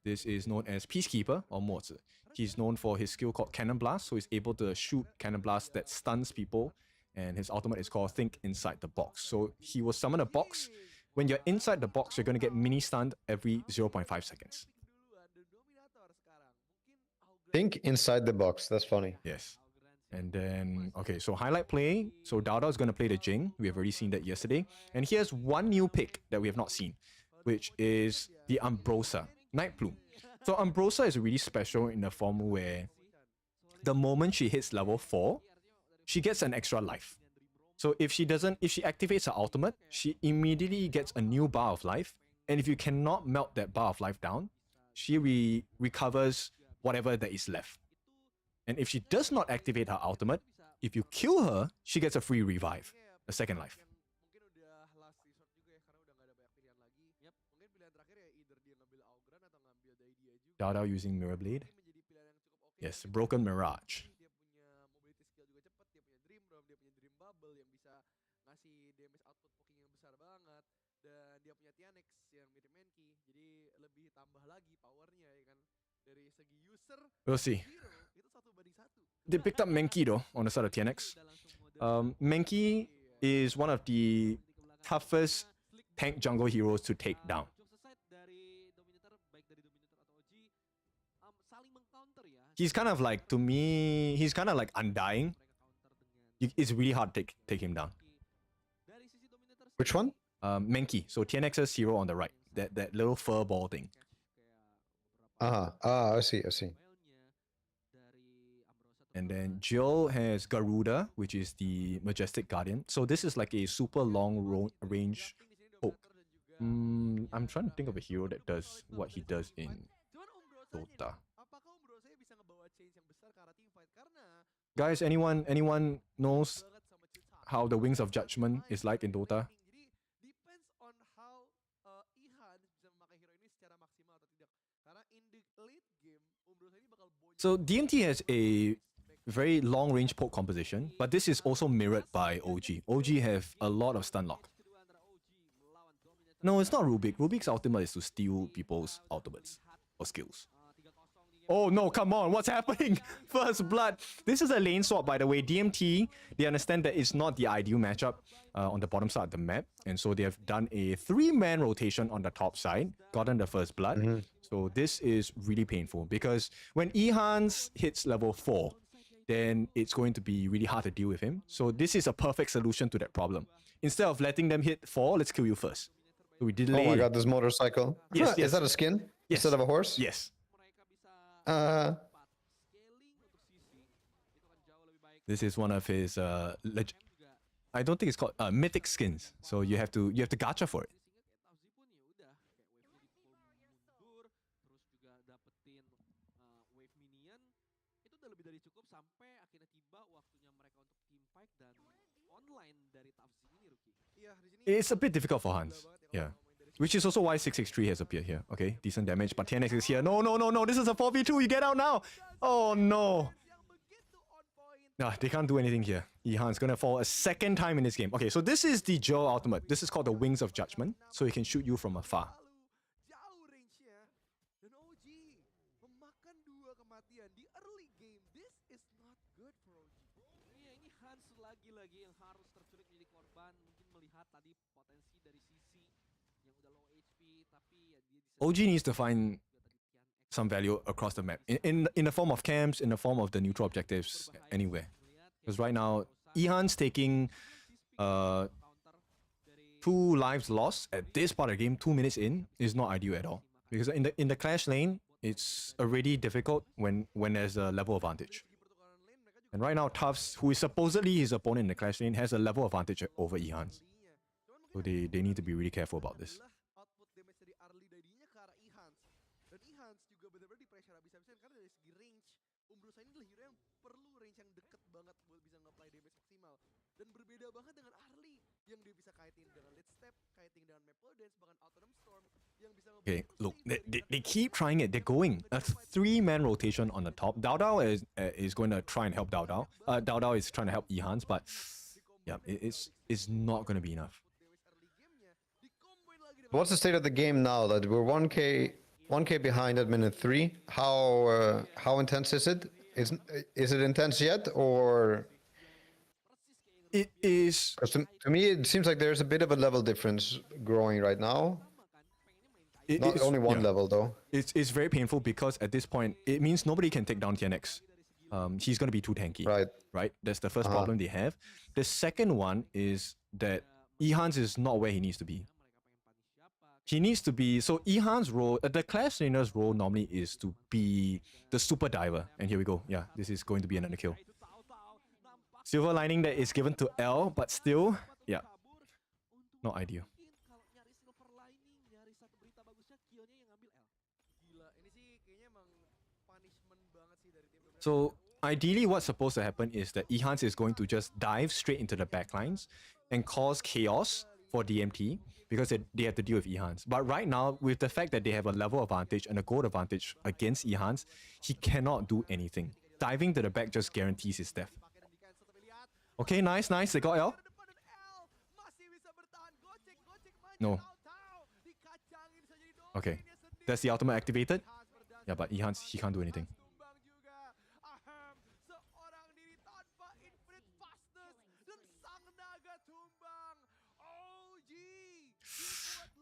This is known as Peacekeeper or Mozi. He's known for his skill called Cannon Blast, so he's able to shoot Cannon Blast that stuns people, and his ultimate is called Think Inside the Box. So he will summon a box. When you're inside the box, you're going to get mini stunned every 0.5 seconds. Think inside the box, that's funny. Yes. And then, okay, so highlight play. So Dao Dao is going to play the Jing. We have already seen that yesterday. And here's one new pick that we have not seen, which is the Ambrosa, Night Plume. So Ambrosa is really special in the form where the moment she hits level 4, she gets an extra life. So if she activates her ultimate, she immediately gets a new bar of life. And if you cannot melt that bar of life down, she recovers whatever that is left. And if she does not activate her ultimate, if you kill her, she gets a free revive, a second life. Dao Dao using Mirror Blade. Yes, Broken Mirage. We'll see. They picked up Menki though on the side of TNX. Menki is one of the toughest tank jungle heroes to take down. He's kind of like, to me, he's kind of like Undying. It's really hard to take him down. Which one? Menki. So TNX's hero on the right. That little fur ball thing. I see. And then Jill has Garuda, which is the Majestic Guardian. So this is like a super long range poke. I'm trying to think of a hero that does what he does in Dota. Guys, anyone knows how the Wings of Judgment is like in Dota? So DMT has a very long range poke composition, but this is also mirrored by OG. OG have a lot of stun lock. No, it's not Rubik. Rubik's ultimate is to steal people's ultimates or skills. Oh no, come on, what's happening? First blood. This is a lane swap, by the way. DMT, they understand that it's not the ideal matchup on the bottom side of the map. And so they have done a 3-man rotation on the top side, gotten the first blood. So this is really painful because when Ehans hits level 4, then it's going to be really hard to deal with him. So this is a perfect solution to that problem. Instead of letting them hit 4, let's kill you first. So we delay. Oh my god, this motorcycle. Yes, yes. Is that a skin? Yes. Instead of a horse? Yes. This is one of his I don't think it's called mythic skins. So you have to gacha for it. It's a bit difficult for Hans. Yeah. Which is also why 663 has appeared here. Okay, decent damage, but TNX is here. No, this is a 4v2, you get out now! Oh no! Nah, they can't do anything here. Ehan's gonna fall a second time in this game. Okay, so this is the Joe ultimate. This is called the Wings of Judgment, so he can shoot you from afar. OG needs to find some value across the map. In the form of camps, in the form of the neutral objectives, anywhere. Because right now, Ehan's taking 2 lives lost at this part of the game, 2 minutes in, is not ideal at all. Because in the clash lane, it's already difficult when there's a level advantage. And right now, Tufts, who is supposedly his opponent in the clash lane, has a level advantage over Ehan's. So they need to be really careful about this. Okay, look, they keep trying it. They're going a 3-man rotation on the top. Dao Dao is going to try and help Dao Dao. Dao Dao is trying to help Ehans, but yeah, it's not going to be enough. What's the state of the game now that we're 1k behind at minute 3? How intense is it? Is it intense yet, or? It is. Because to me, it seems like there's a bit of a level difference growing right now. Not only one level though. It's very painful because at this point it means nobody can take down TNX. He's gonna be too tanky. Right. That's the first problem they have. The second one is that Ehans is not where he needs to be. He needs to be, so Ehan's role, the clash laner's role normally is to be the super diver. And here we go. Yeah, this is going to be another kill. Silver lining that is given to L, but still, yeah, not ideal. So ideally what's supposed to happen is that Ehans is going to just dive straight into the backlines and cause chaos for DMT because they have to deal with Ehans. But right now, with the fact that they have a level advantage and a gold advantage against Ehans, he cannot do anything. Diving to the back just guarantees his death. Okay, nice. They got L. No. Okay. That's the ultimate activated. Yeah, but Ehans, he can't do anything.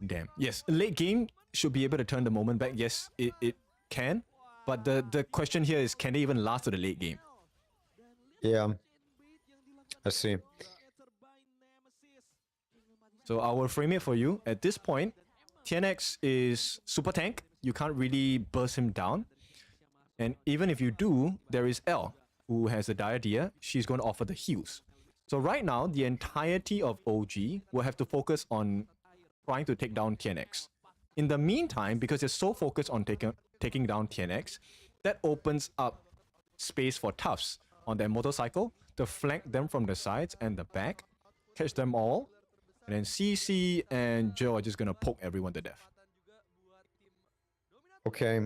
Damn. Yes, late game should be able to turn the moment back. Yes, it can. But the question here is, can they even last to the late game? Yeah. I see. So I will frame it for you. At this point, TNX is super tank. You can't really burst him down. And even if you do, there is L, who has a diarrhea. She's going to offer the heals. So right now, the entirety of OG will have to focus on trying to take down TNX. In the meantime, because they're so focused on taking down TNX, that opens up space for Tufts on their motorcycle to flank them from the sides and the back, catch them all, and then CC and Joe are just going to poke everyone to death. Okay.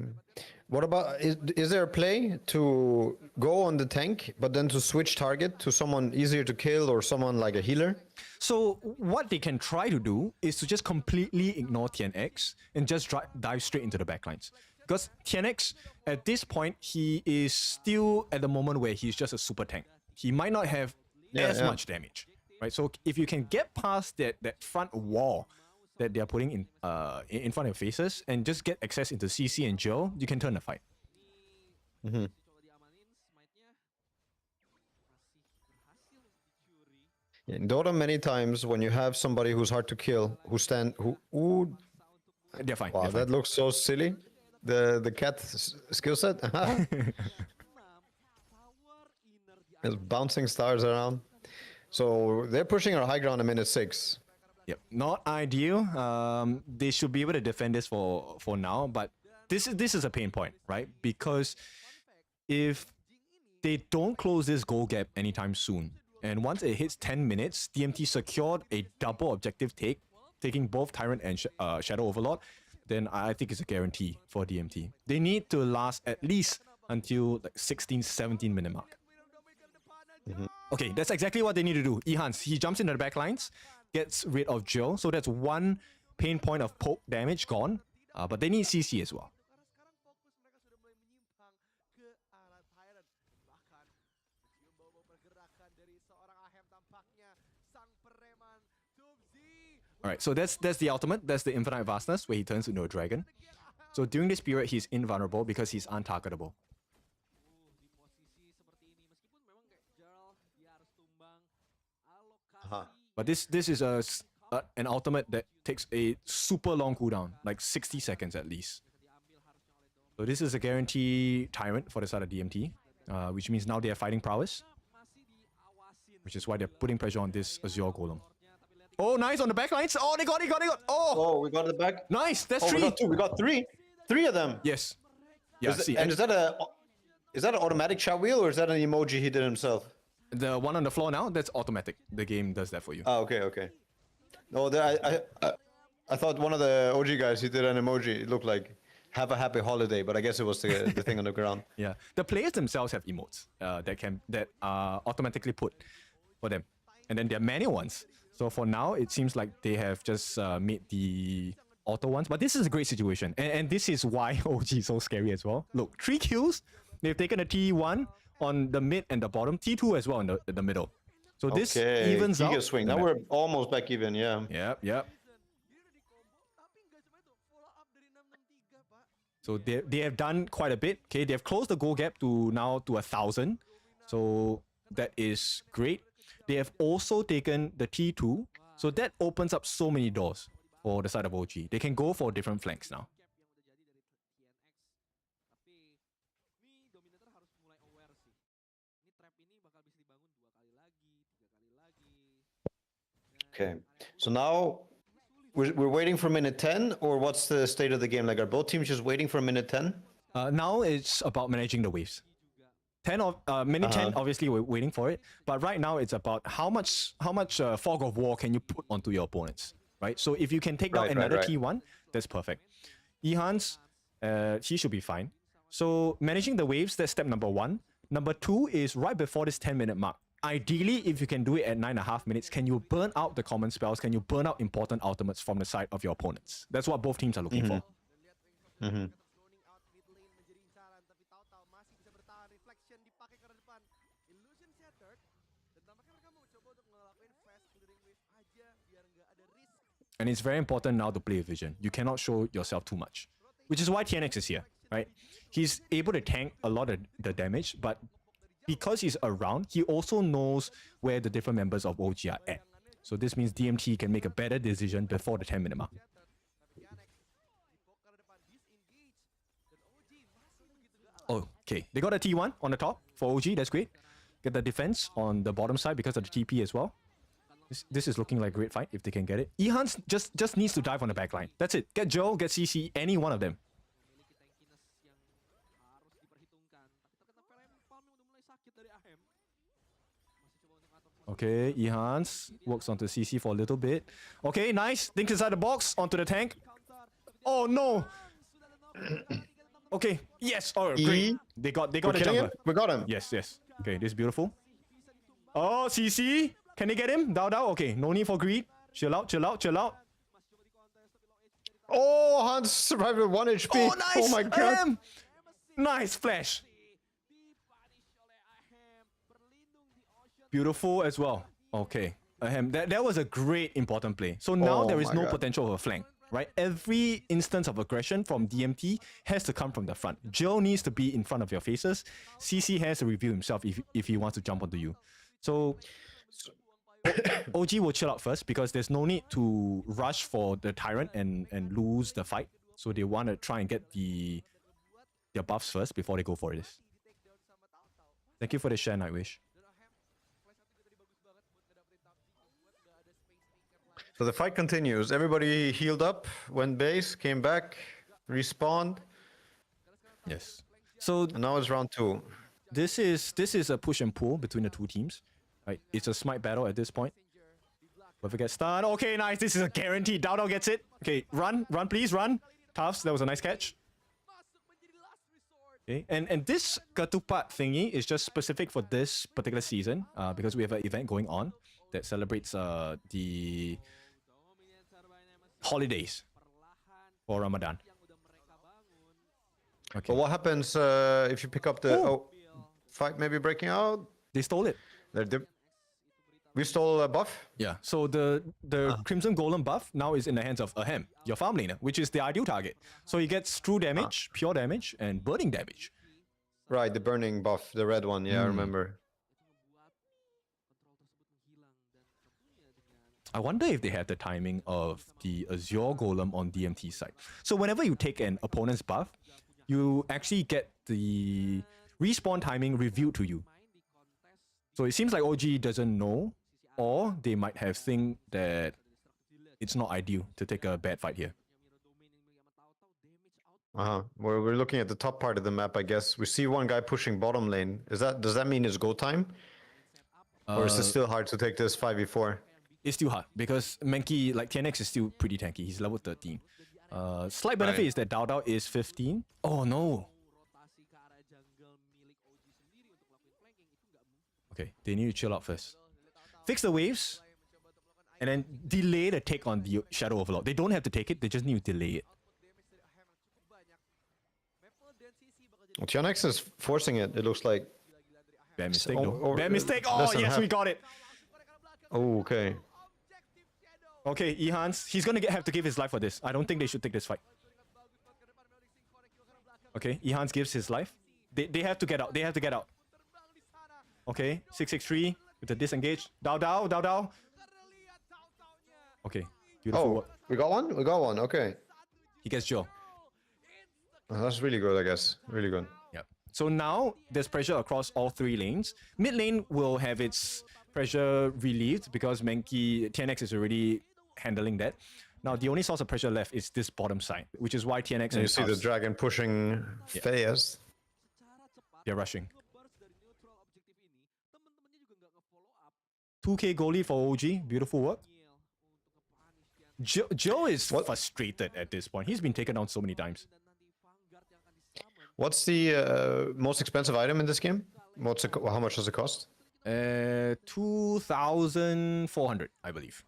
What about, is there a play to go on the tank, but then to switch target to someone easier to kill or someone like a healer? So what they can try to do is to just completely ignore TNX and just dive straight into the backlines. Because TNX, at this point, he is still at the moment where he's just a super tank. He might not have as much damage, right? So if you can get past that front wall that they're putting in front of your faces and just get access into CC and Joe, you can turn the fight. Mm-hmm. Yeah, in Dota, many times when you have somebody who's hard to kill, They're fine. Wow, they're fine. that looks so silly. The cat skill set. There's bouncing stars around. So they're pushing our high ground in minute 6. Yep, not ideal. They should be able to defend this for now, but this is a pain point, right? Because if they don't close this goal gap anytime soon, and once it hits 10 minutes, DMT secured a double objective taking both Tyrant and Shadow Overlord, then I think it's a guarantee for DMT. They need to last at least until like 16, 17 minute mark. Mm-hmm. Okay, that's exactly what they need to do. Ehans, he jumps into the back lines, gets rid of Joe, so that's one pain point of poke damage gone, but they need CC as well. Alright, so that's the ultimate, that's the infinite vastness where he turns into a dragon. So during this period, he's invulnerable because he's untargetable. But this is an ultimate that takes a super long cooldown, like 60 seconds at least. So this is a guarantee Tyrant for the side of DMT, which means now they have fighting prowess, which is why they're putting pressure on this Azure Golem. Oh, nice on the backlines. Oh, they got it. Oh, we got the back. Nice. That's 3. We got 3. 3 of them. Yes. Yeah. Is that an automatic shot wheel or is that an emoji he did himself? The one on the floor now, that's automatic. The game does that for you. Oh, okay. No, I thought one of the OG guys, he did an emoji. It looked like have a happy holiday, but I guess it was the thing on the ground. Yeah. The players themselves have emotes that are automatically put for them. And then there are manual ones. So for now, it seems like they have just made the auto ones. But this is a great situation. And this is why OG is so scary as well. Look, 3 kills. They've taken a T1 on the mid and the bottom. T2 as well in the middle. So this evens out. Swing. Now we're almost back even, yeah. Yep. So they have done quite a bit. Okay, they have closed the goal gap to 1,000. So that is great. They have also taken the T2, so that opens up so many doors for the side of OG. They can go for different flanks now. Okay, so now we're waiting for minute 10, or what's the state of the game? Like, are both teams just waiting for minute 10? Now it's about managing the waves. Minute 10, obviously we're waiting for it, but right now it's about how much fog of war can you put onto your opponents, right? So if you can take down another T1, that's perfect. Ehans, he should be fine. So managing the waves, that's step number 1. Number 2 is right before this 10-minute mark. Ideally, if you can do it at 9.5 minutes, can you burn out the common spells? Can you burn out important ultimates from the side of your opponents? That's what both teams are looking for. Mm-hmm. And it's very important now to play with vision. You cannot show yourself too much, which is why TNX is here, right? He's able to tank a lot of the damage, but because he's around, he also knows where the different members of OG are at. So this means DMT can make a better decision before the 10-minute mark. Okay, they got a T1 on the top for OG. That's great. Get the defense on the bottom side because of the TP as well. This is looking like a great fight if they can get it. Ehans just needs to dive on the back line. That's it. Get Joe, get CC, any one of them. Okay, Ehans works onto CC for a little bit. Okay, nice. Thinks inside the box, onto the tank. Oh no! Okay, yes. Oh, great. They got the jungler. We got him. Yes. Okay, this is beautiful. Oh, CC. Can they get him? Down. Okay, no need for greed. Chill out. Oh, Hans survived with 1 HP. Oh, nice. Oh my god. Nice flash. Beautiful as well. Okay. That was a great important play. So now there is no potential of a flank, right? Every instance of aggression from DMT has to come from the front. Joe needs to be in front of your faces. CC has to reveal himself if he wants to jump onto you. So OG will chill out first because there's no need to rush for the Tyrant and lose the fight. So they want to try and get their buffs first before they go for this. Thank you for the share, Nightwish. So the fight continues. Everybody healed up, went base, came back, respawned. Yes. So And now it's round 2. this is a push and pull between the two teams. Right? It's a smite battle at this point. Whoever gets stunned. Okay, nice. This is a guarantee. Dao gets it. Okay, run, please, run. Tufts, that was a nice catch. Okay, and this Ketupat thingy is just specific for this particular season because we have an event going on that celebrates the holidays for Ramadan. Okay. But what happens if you pick up the fight maybe breaking out? They stole it. We stole a buff? Yeah, so the Crimson Golem buff now is in the hands of Ahem, your farm laner, which is the ideal target. So he gets true damage, pure damage, and burning damage. Right, the burning buff, the red one, yeah, I remember. I wonder if they have the timing of the Azure Golem on DMT side. So whenever you take an opponent's buff, you actually get the respawn timing revealed to you. So it seems like OG doesn't know, or they might have think that it's not ideal to take a bad fight here. We're looking at the top part of the map, I guess. We see one guy pushing bottom lane. Does that mean it's go time? Or is it still hard to take this 5v4? It's still hard because Mankey, like TNX, is still pretty tanky. He's level 13. Slight benefit is that Dao is 15. Oh no. Okay, they need to chill out first. Fix the waves, and then delay the take on the Shadow Overlord. They don't have to take it, they just need to delay it. Well, TNX is forcing it, it looks like. Bad mistake though. Bad mistake! Oh yes, we got it! Oh, okay. Okay, Ehans, he's gonna have to give his life for this. I don't think they should take this fight. Okay, Ehans gives his life. They have to get out, they have to get out. Okay, 663 with the disengage. Dao. Okay, beautiful work. We got one? We got one, okay. He gets Joe. That's really good, I guess. Really good. Yeah. So now there's pressure across all three lanes. Mid lane will have its pressure relieved because Mankey TNX is already handling that. Now the only source of pressure left is this bottom side, which is why TNX and you see the dragon pushing Fayez. They're rushing. 2k goalie for OG. Beautiful work. Joe is frustrated at this point. He's been taken down so many times. What's the most expensive item in this game? How much does it cost? 2,400, I believe.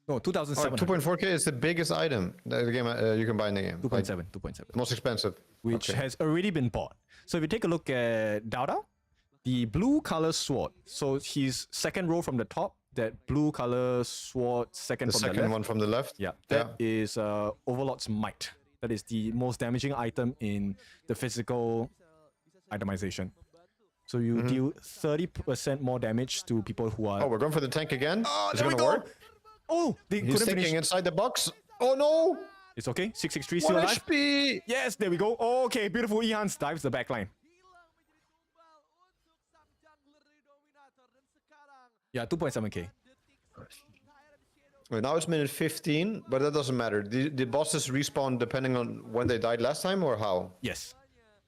No, 2,700. 2.4k is the biggest item the game you can buy in the game. 2.7, 2.7. Most expensive. Which has already been bought. So if you take a look at Dao, the blue color sword. So he's second row from the top. That blue color sword, second from the left. The second one from the left? Yeah, that is Overlord's Might. That is the most damaging item in the physical itemization. So you deal 30% more damage to people who are. Oh, we're going for the tank again. Is it there we gonna go. work? Oh, they He's couldn't thinking finish. inside the box. Oh no! It's okay. 663 still 1 alive. HP. Yes, there we go. Okay, beautiful. Ehans dives the backline. Yeah, 2.7k. Well, now it's minute 15, but that doesn't matter. The bosses respawn depending on when they died last time or how? Yes.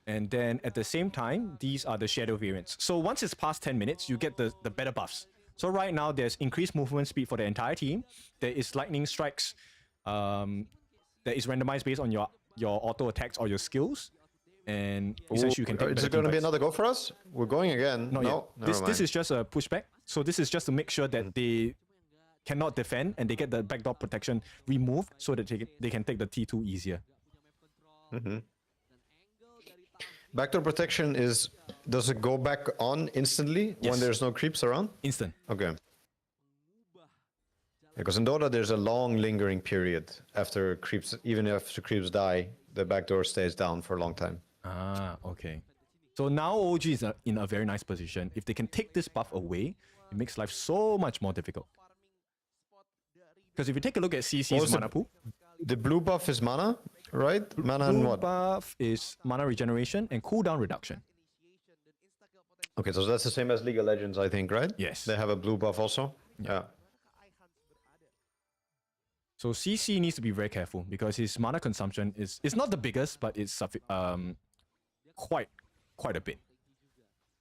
And then at the same time, these are the shadow variants. So once it's past 10 minutes, you get the better buffs. So right now, there's increased movement speed for the entire team. There is lightning strikes. That is randomized based on your auto attacks or your skills. And essentially, you can take Is it going to be another go for us? We're going again. No, this is just a pushback. So this is just to make sure that they cannot defend and they get the backdoor protection removed so that they can take the T2 easier. Backdoor protection is, does it go back on instantly when there's no creeps around? Instant. Okay. Because in Dota, there's a long lingering period after creeps, even if the creeps die, the backdoor stays down for a long time. Ah, okay. So now OG is in a very nice position. If they can take this buff away, it makes life so much more difficult. Because if you take a look at CC's mana pool, the blue buff is mana, right? Mana and blue what? buff is mana regeneration and cooldown reduction. Okay, so that's the same as League of Legends, I think, right? Yes. They have a blue buff also? Yeah. So CC needs to be very careful because his mana consumption is not the biggest, but it's quite a bit.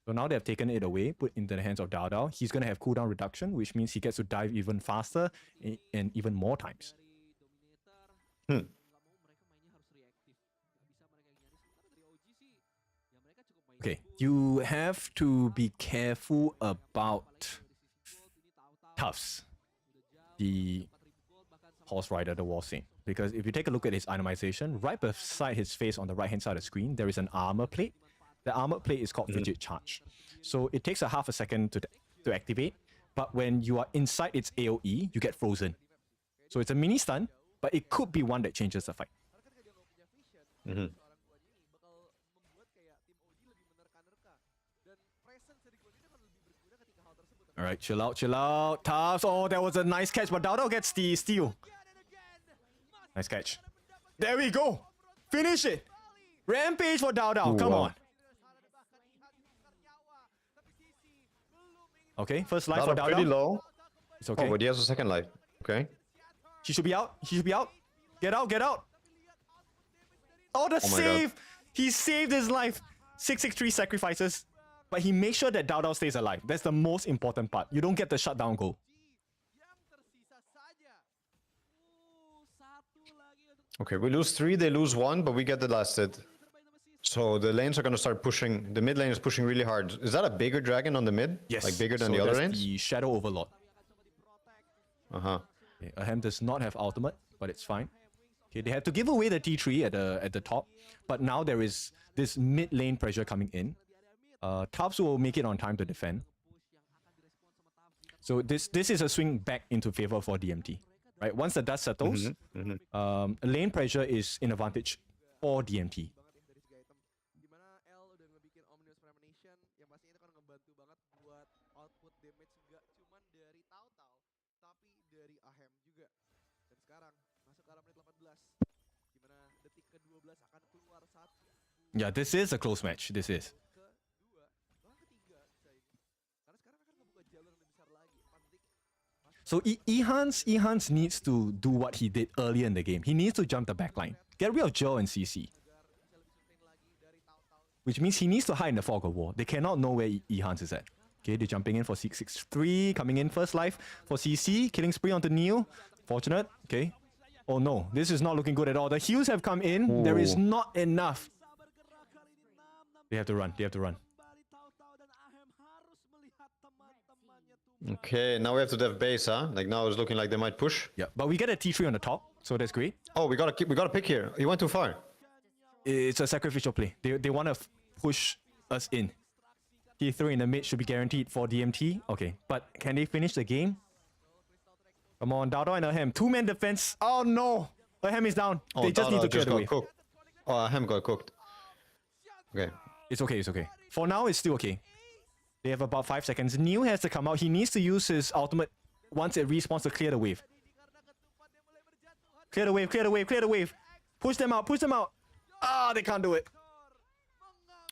So now they have taken it away, put into the hands of Dao Dao. He's going to have cooldown reduction, which means he gets to dive even faster and even more times. Okay, you have to be careful about Tufts, the horse rider, the war saint. Because if you take a look at his itemization, right beside his face on the right hand side of the screen, there is an armor plate. The armor plate is called Fidget Charge. So it takes a half a second to activate, but when you are inside its AoE, you get frozen. So it's a mini stun, but it could be one that changes the fight. All right, chill out. Tufts. Oh, that was a nice catch, but Dao Dao gets the steal. Nice catch. There we go. Finish it. Rampage for Dao Dao. Come on. Okay, first life for Dao Dao. Pretty low. It's okay. Oh, but he has a second life. Okay. She should be out. Get out. Oh, the save. God. He saved his life. 663 sacrifices. But he makes sure that Dao Dao stays alive. That's the most important part. You don't get the shutdown goal. Okay, we lose 3, they lose 1, but we get the last hit. So the lanes are going to start pushing. The mid lane is pushing really hard. Is that a bigger dragon on the mid? Yes. Like bigger than so the other that's lanes? the Shadow Overlord. Uh-huh. Okay, Ahem does not have ultimate, but it's fine. Okay, they have to give away the T3 at the top, but now there is this mid lane pressure coming in. Tufts will make it on time to defend. So this is a swing back into favor for DMT. Right? Once the dust settles, lane pressure is in advantage for DMT. Yeah, this is a close match. This is. So Ehans needs to do what he did earlier in the game. He needs to jump the backline. Get rid of Joe and CC. Which means he needs to hide in the fog of war. They cannot know where Ehans is at. Okay, they're jumping in for 663, coming in first life for CC, killing spree onto Neo. Fortunate, okay. Oh no, this is not looking good at all. The heals have come in. Ooh. There is not enough. They have to run. Okay, now we have to dev base, huh? Like now it's looking like they might push. Yeah, but we get a T3 on the top, so that's great. Oh, we gotta pick here. He went too far. It's a sacrificial play. They want to push us in. T3 in the mid should be guaranteed for DMT. Okay, but can they finish the game? Come on, Dao Dao and Ahem. Two-man defense. Oh no! Ahem is down. Oh, they just need to clear the way. Oh, Ahem got cooked. Okay. It's okay. For now, it's still okay. They have about 5 seconds. Neil has to come out. He needs to use his ultimate once it respawns to clear the wave. Clear the wave, clear the wave, clear the wave. Push them out, push them out. Ah, they can't do it.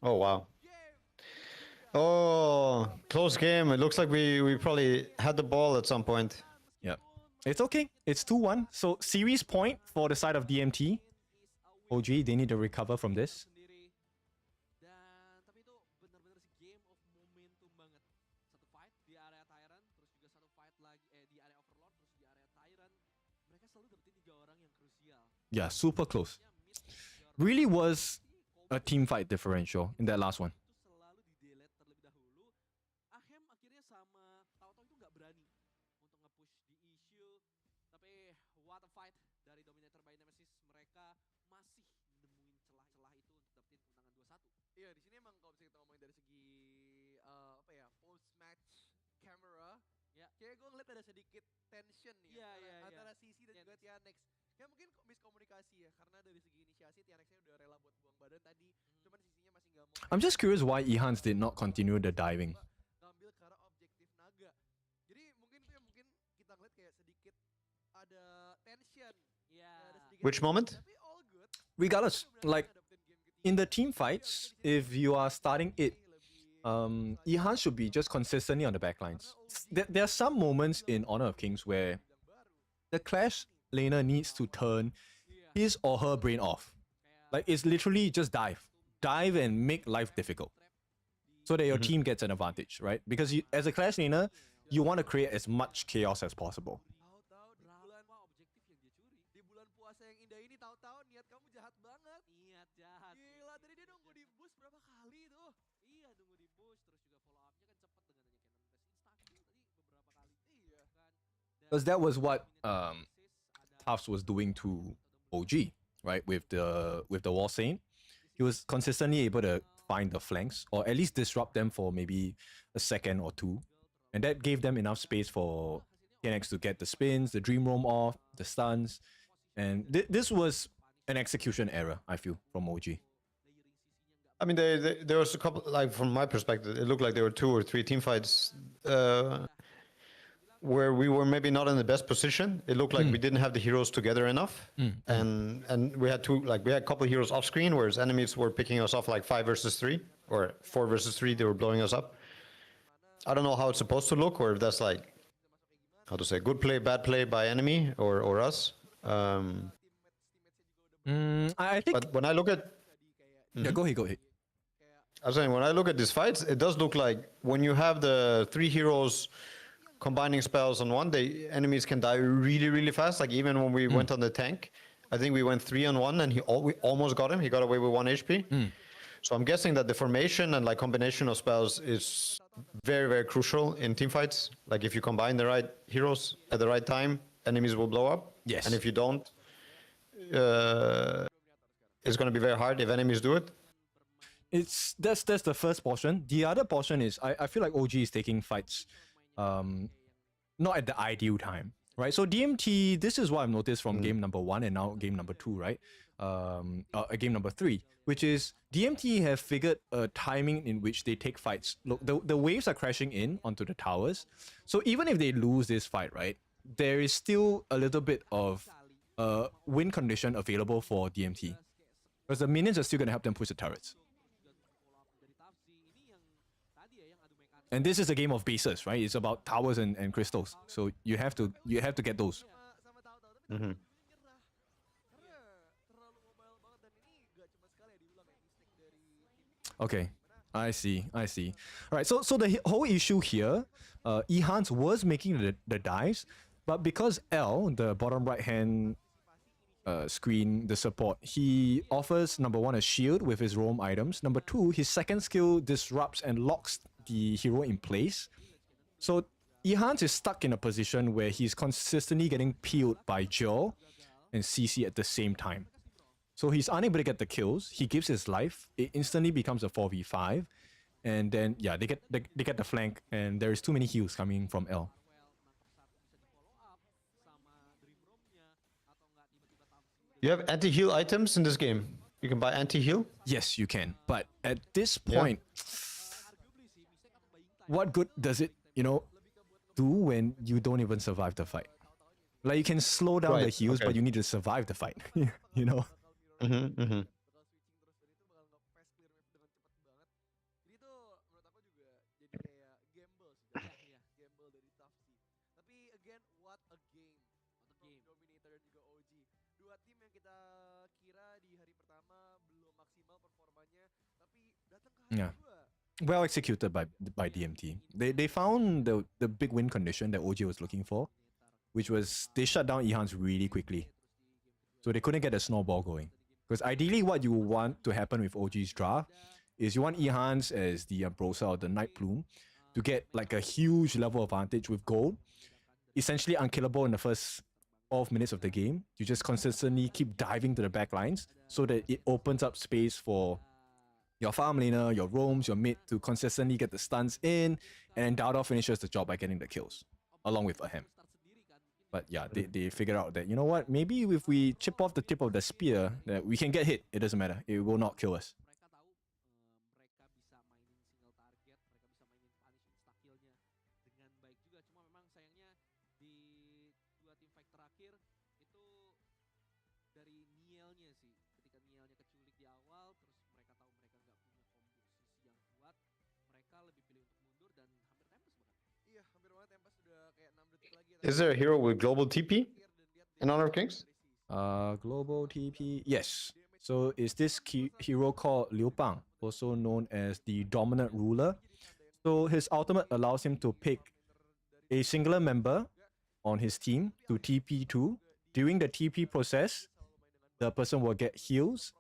Oh, wow. Oh, close game. It looks like we probably had the ball at some point. Yeah. It's okay. It's 2-1. So series point for the side of DMT. OG, they need to recover from this. Dan tapi itu benar-benar game of momentum banget. Satu fight di area Tyrant, terus juga satu fight lagi di area Overlord, terus di area Tyrant. Mereka selalu dapetin 3 orang yang krusial. Yeah, super close. Really was a team fight differential in that last one. Itu selalu di delete terlebih dahulu. Ahem akhirnya sama tahu-tahu itu nggak berani untuk nge-push di issue. Tapi what a fight dari Dominator by Nemesis. Mereka masih nemuin celah-celah itu untuk dapetin kemenangan 2-1. Iya, di sini emang kalau bisa kita ngomongin dari segi apa ya, post match camera, ya kayak gue ngeliat ada sedikit tension nih antara Sisi dan juga Tianex. Kayak mungkin miskomunikasi ya, karena dari segi inisiasi Tianexnya udah rela buat buang badan tadi, cuman Sisinya masih nggak mau. I'm just curious why Ehans did not continue the diving. Ngambil ke arah objektif naga. Jadi mungkin itu yang mungkin kita ngeliat kayak sedikit ada tension. Iya. Which moment? Tapi all good. Regardless, like in the team fights, if you are starting it, Ihan should be just consistently on the backlines. There are some moments in Honor of Kings where the Clash laner needs to turn his or her brain off. Like it's literally just dive and make life difficult, so that your team gets an advantage, right? Because you, as a Clash laner, you want to create as much chaos as possible. Tahu-tahu di bulan objektif yang dia curi. Di bulan puasa yang indah ini tahu-tahu niat kamu jahat banget. Niat jahat. Gila, tadi dia nunggu di boost berapa kali tuh? Iya, nunggu di boost terus juga follow up-nya kan cepet dengan adanya cannon test insta kill tadi beberapa kali. Iya kan. Because that was what Tufts was doing to OG, right? With the Wall Saint, he was consistently able to find the flanks or at least disrupt them for maybe a second or two, and that gave them enough space for TNX to get the spins, the Dream Roam off, the stuns, and this was an execution error, I feel, from OG. I mean, there was a couple, like from my perspective, it looked like there were 2 or 3 team fights where we were maybe not in the best position. It looked like we didn't have the heroes together enough, and we had a couple of heroes off screen, whereas enemies were picking us off like 5 versus 3 or 4 versus 3. They were blowing us up. I don't know how it's supposed to look, or if that's like, how to say, good play, bad play by enemy or us. I think. But when I look at, Yeah, go ahead. I was saying, when I look at these fights, it does look like when you have the 3 heroes combining spells on one, the enemies can die really, really fast. Like even when we went on the tank, I think we went 3 on 1 and we almost got him. He got away with 1 HP. So I'm guessing that the formation and like combination of spells is very, very crucial in team fights. Like if you combine the right heroes at the right time, enemies will blow up. Yes. And if you don't, it's going to be very hard if enemies do it. That's the first portion. The other portion is I feel like OG is taking fights not at the ideal time, right? So DMT, this is what I've noticed from game number 1 and now game number 2, right? Game number 3, which is DMT have figured a timing in which they take fights. Look, the waves are crashing in onto the towers. So even if they lose this fight, right, there is still a little bit of win condition available for DMT. Because the minions are still going to help them push the turrets. And this is a game of bases, right? It's about towers and crystals. So you have to get those. Okay, I see. All right, so the whole issue here, Ehans was making the dives, but because L, the bottom right hand screen, the support, he offers number 1 a shield with his roam items. Number 2, his second skill disrupts and locks the hero in place. So Ehans is stuck in a position where he's consistently getting peeled by Joe and CC at the same time. So he's unable to get the kills. He gives his life. It instantly becomes a 4v5, and then yeah, they get the flank, and there is too many heals coming from L. You have anti-heal items in this game. You can buy anti-heal. Yes, you can. But at this point, what good does it, do when you don't even survive the fight? Like you can slow down the Right, heals, but okay. you need to survive the fight. you know? Mm-hmm, mm-hmm. bakal switching terus dan itu bakal nge-fast clear map dengan cepat banget. Jadi itu menurut aku juga jadi kayak gamble sih. Iya, gamble dari tough sih. Tapi again, what a game. From Dominator dan juga OG. Dua tim yang kita kira di hari pertama belum maksimal performanya, tapi datang ke hari Yeah. kedua. Well executed by DMT. They found the big win condition that OG was looking for, which was they shut down Ehans really quickly. So they couldn't get a snowball going. Because ideally what you want to happen with OG's draft is you want Ehans as the Ambrosa or the Night Plume to get like a huge level advantage with gold. Essentially unkillable in the first 12 minutes of the game. You just consistently keep diving to the back lines so that it opens up space for your farm laner, your roams, your mid to consistently get the stuns in, and then Dowdle finishes the job by getting the kills, along with Ahem. But yeah, they figured out that, you know what, maybe if we chip off the tip of the spear, that we can get hit. It doesn't matter. It will not kill us. Mereka tahu mereka bisa mainin single target, mereka bisa mainin punish insta-killnya dengan baik juga. Cuma memang sayangnya di dua tim fight terakhir itu dari Nielnya sih. Ketika Nielnya keculik di awal, terus mereka tahu mereka nggak punya komposisi yang kuat, mereka lebih pilih untuk mundur dan hampir tempest bahkan. Iya, hampir banget tempest sudah kayak 6 detik lagi. Is there a hero with global TP in Honor of Kings? Global TP. Yes. So is this hero called Liu Bang, also known as the Dominant Ruler. So his ultimate allows him to pick a singular member on his team to TP to. During the TP process, the person will get heals,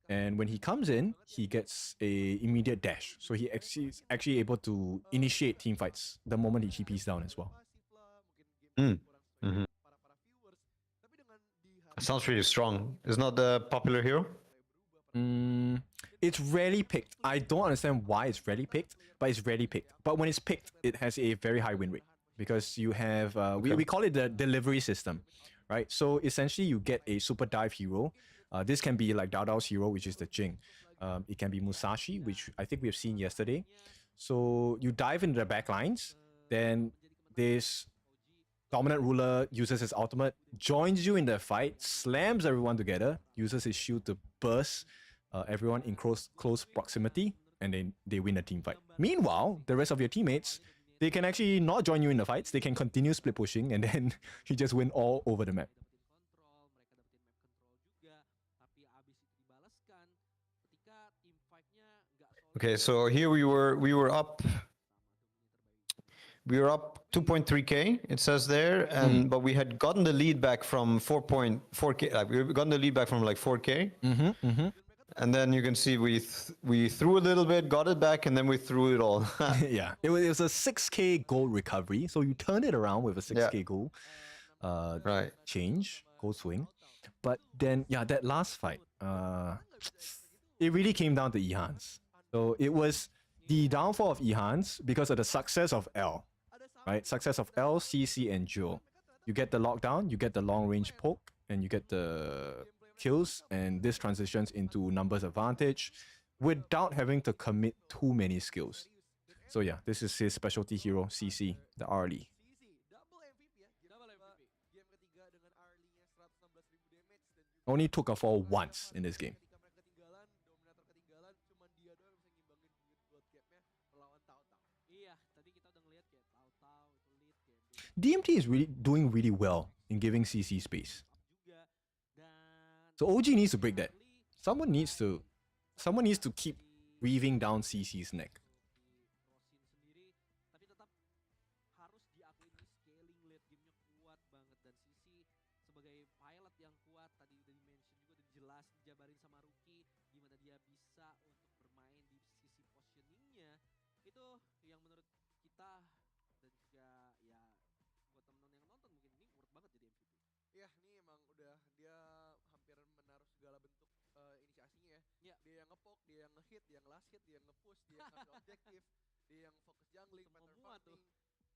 and when he comes in, he gets a immediate dash. So he is actually able to initiate team fights the moment he TPs down as well. Mm-hmm. Sounds really strong. Is not the popular hero? It's rarely picked. I don't understand why it's rarely picked, but it's rarely picked. But when it's picked, it has a very high win rate because you have we call it the delivery system, right? So essentially, you get a super dive hero. This can be like Dao Dao's hero, which is the Jing. It can be Musashi, which I think we've seen yesterday. So you dive into the back lines, then this Dominant Ruler uses his ultimate, joins you in the fight, slams everyone together, uses his shield to burst everyone in close proximity, and then they win a team fight. Meanwhile, the rest of your teammates, they can actually not join you in the fights, they can continue split pushing, and then you just win all over the map. Okay, so here we were up 2.3k, it says there, and but we had gotten the lead back from 4.4k. Like we gotten the lead back from like 4k. And then you can see we threw a little bit, got it back, and then we threw it all. Yeah, it was a 6k gold recovery. So you turn it around with a 6k gold right. change, gold swing. But then, yeah, that last fight, it really came down to Ehans. So it was the downfall of Ehans because of the success of L, right? Success of L, CC, and Jewel. You get the lockdown, you get the long range poke, and you get the kills, and this transitions into numbers advantage without having to commit too many skills. So yeah, this is his specialty hero, CC, the Arlie. Only took a fall once in this game. DMT is really doing really well in giving CC space. So OG needs to break that. Someone needs to keep weaving down CC's neck. Sebagai pilot yang kuat, tadi udah di-mention juga, udah jelas dijabarin sama Rookie gimana dia bisa untuk bermain di sisi positioningnya. Itu yang menurut kita dan juga ya buat teman-teman yang nonton mungkin ini worth banget jadi MVP. Iya, ini emang udah dia hampir menaruh segala bentuk inisiasinya ya. Dia yang nge-poke, dia yang nge-hit, dia yang last hit, dia yang nge-push, dia yang ngambil objektif, dia yang fokus jungling, pattern farming.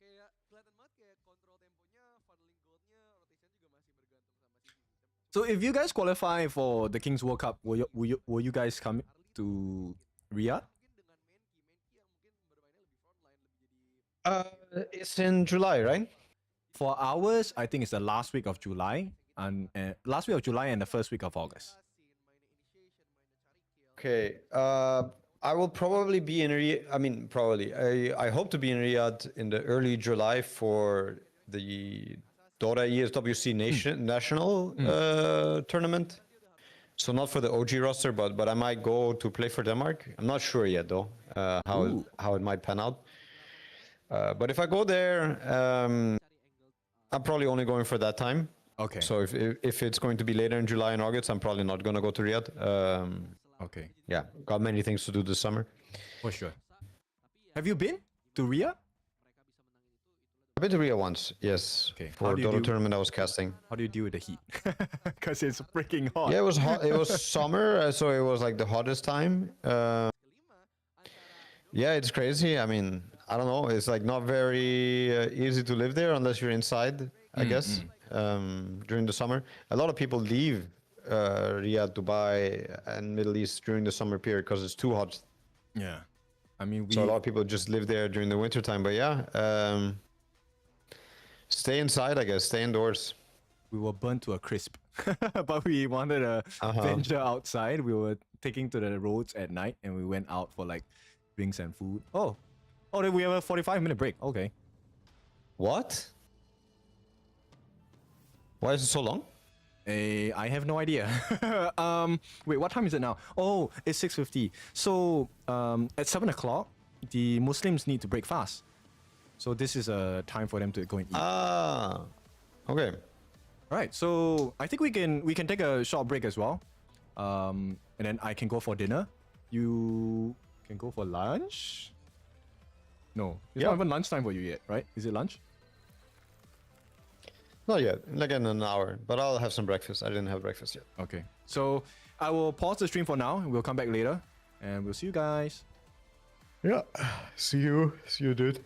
Kayak kelihatan banget kayak kontrol temponya, funneling goldnya, rotation juga masih bergantung sama sisi sistem. So if you guys qualify for the Kings World Cup, will you guys come to Riyadh? Mungkin dengan Menki yang mungkin bermainnya lebih frontline, lebih jadi It's in July, right? For ours, I think it's the last week of July and last week of July and the first week of August. Okay. I will probably be in Riyadh. I mean, probably. I hope to be in Riyadh in the early July for the Dota ESWC national tournament. So not for the OG roster, but I might go to play for Denmark. I'm not sure yet though how it might pan out. But if I go there, I'm probably only going for that time. Okay. So if it's going to be later in July and August, I'm probably not going to go to Riyadh. Okay. Yeah, got many things to do this summer. For sure. Have you been to Ria? I've been to Riyadh once, yes. Okay. For Dota tournament I was casting. How do you deal with the heat? Because it's freaking hot. Yeah, it was hot. It was summer, so it was like the hottest time. Yeah, it's crazy. I mean, I don't know. It's like not very easy to live there unless you're inside, I guess, during the summer. A lot of people leave Riyadh, Dubai, and Middle East during the summer period because it's too hot. Yeah. I mean, So a lot of people just live there during the winter time. But yeah, stay inside, I guess. Stay indoors. we were burnt to a crisp. But we wanted to venture outside. We were taking to the roads at night and we went out for like drinks and food. Oh, then we have a 45-minute break. Okay. What? Why is it so long? I have no idea. Wait, what time is it now? Oh, it's 6:50. So at 7 o'clock, the Muslims need to break fast. So this is a time for them to go and eat. Ah, okay. Right. So I think we can take a short break as well, and then I can go for dinner. You can go for lunch. No, it's not even lunchtime for you yet, right? Is it lunch? Not yet. Like in an hour, but I'll have some breakfast. I didn't have breakfast yet. Okay. So I will pause the stream for now, and we'll come back later, and we'll see you guys. Yeah. See you, dude.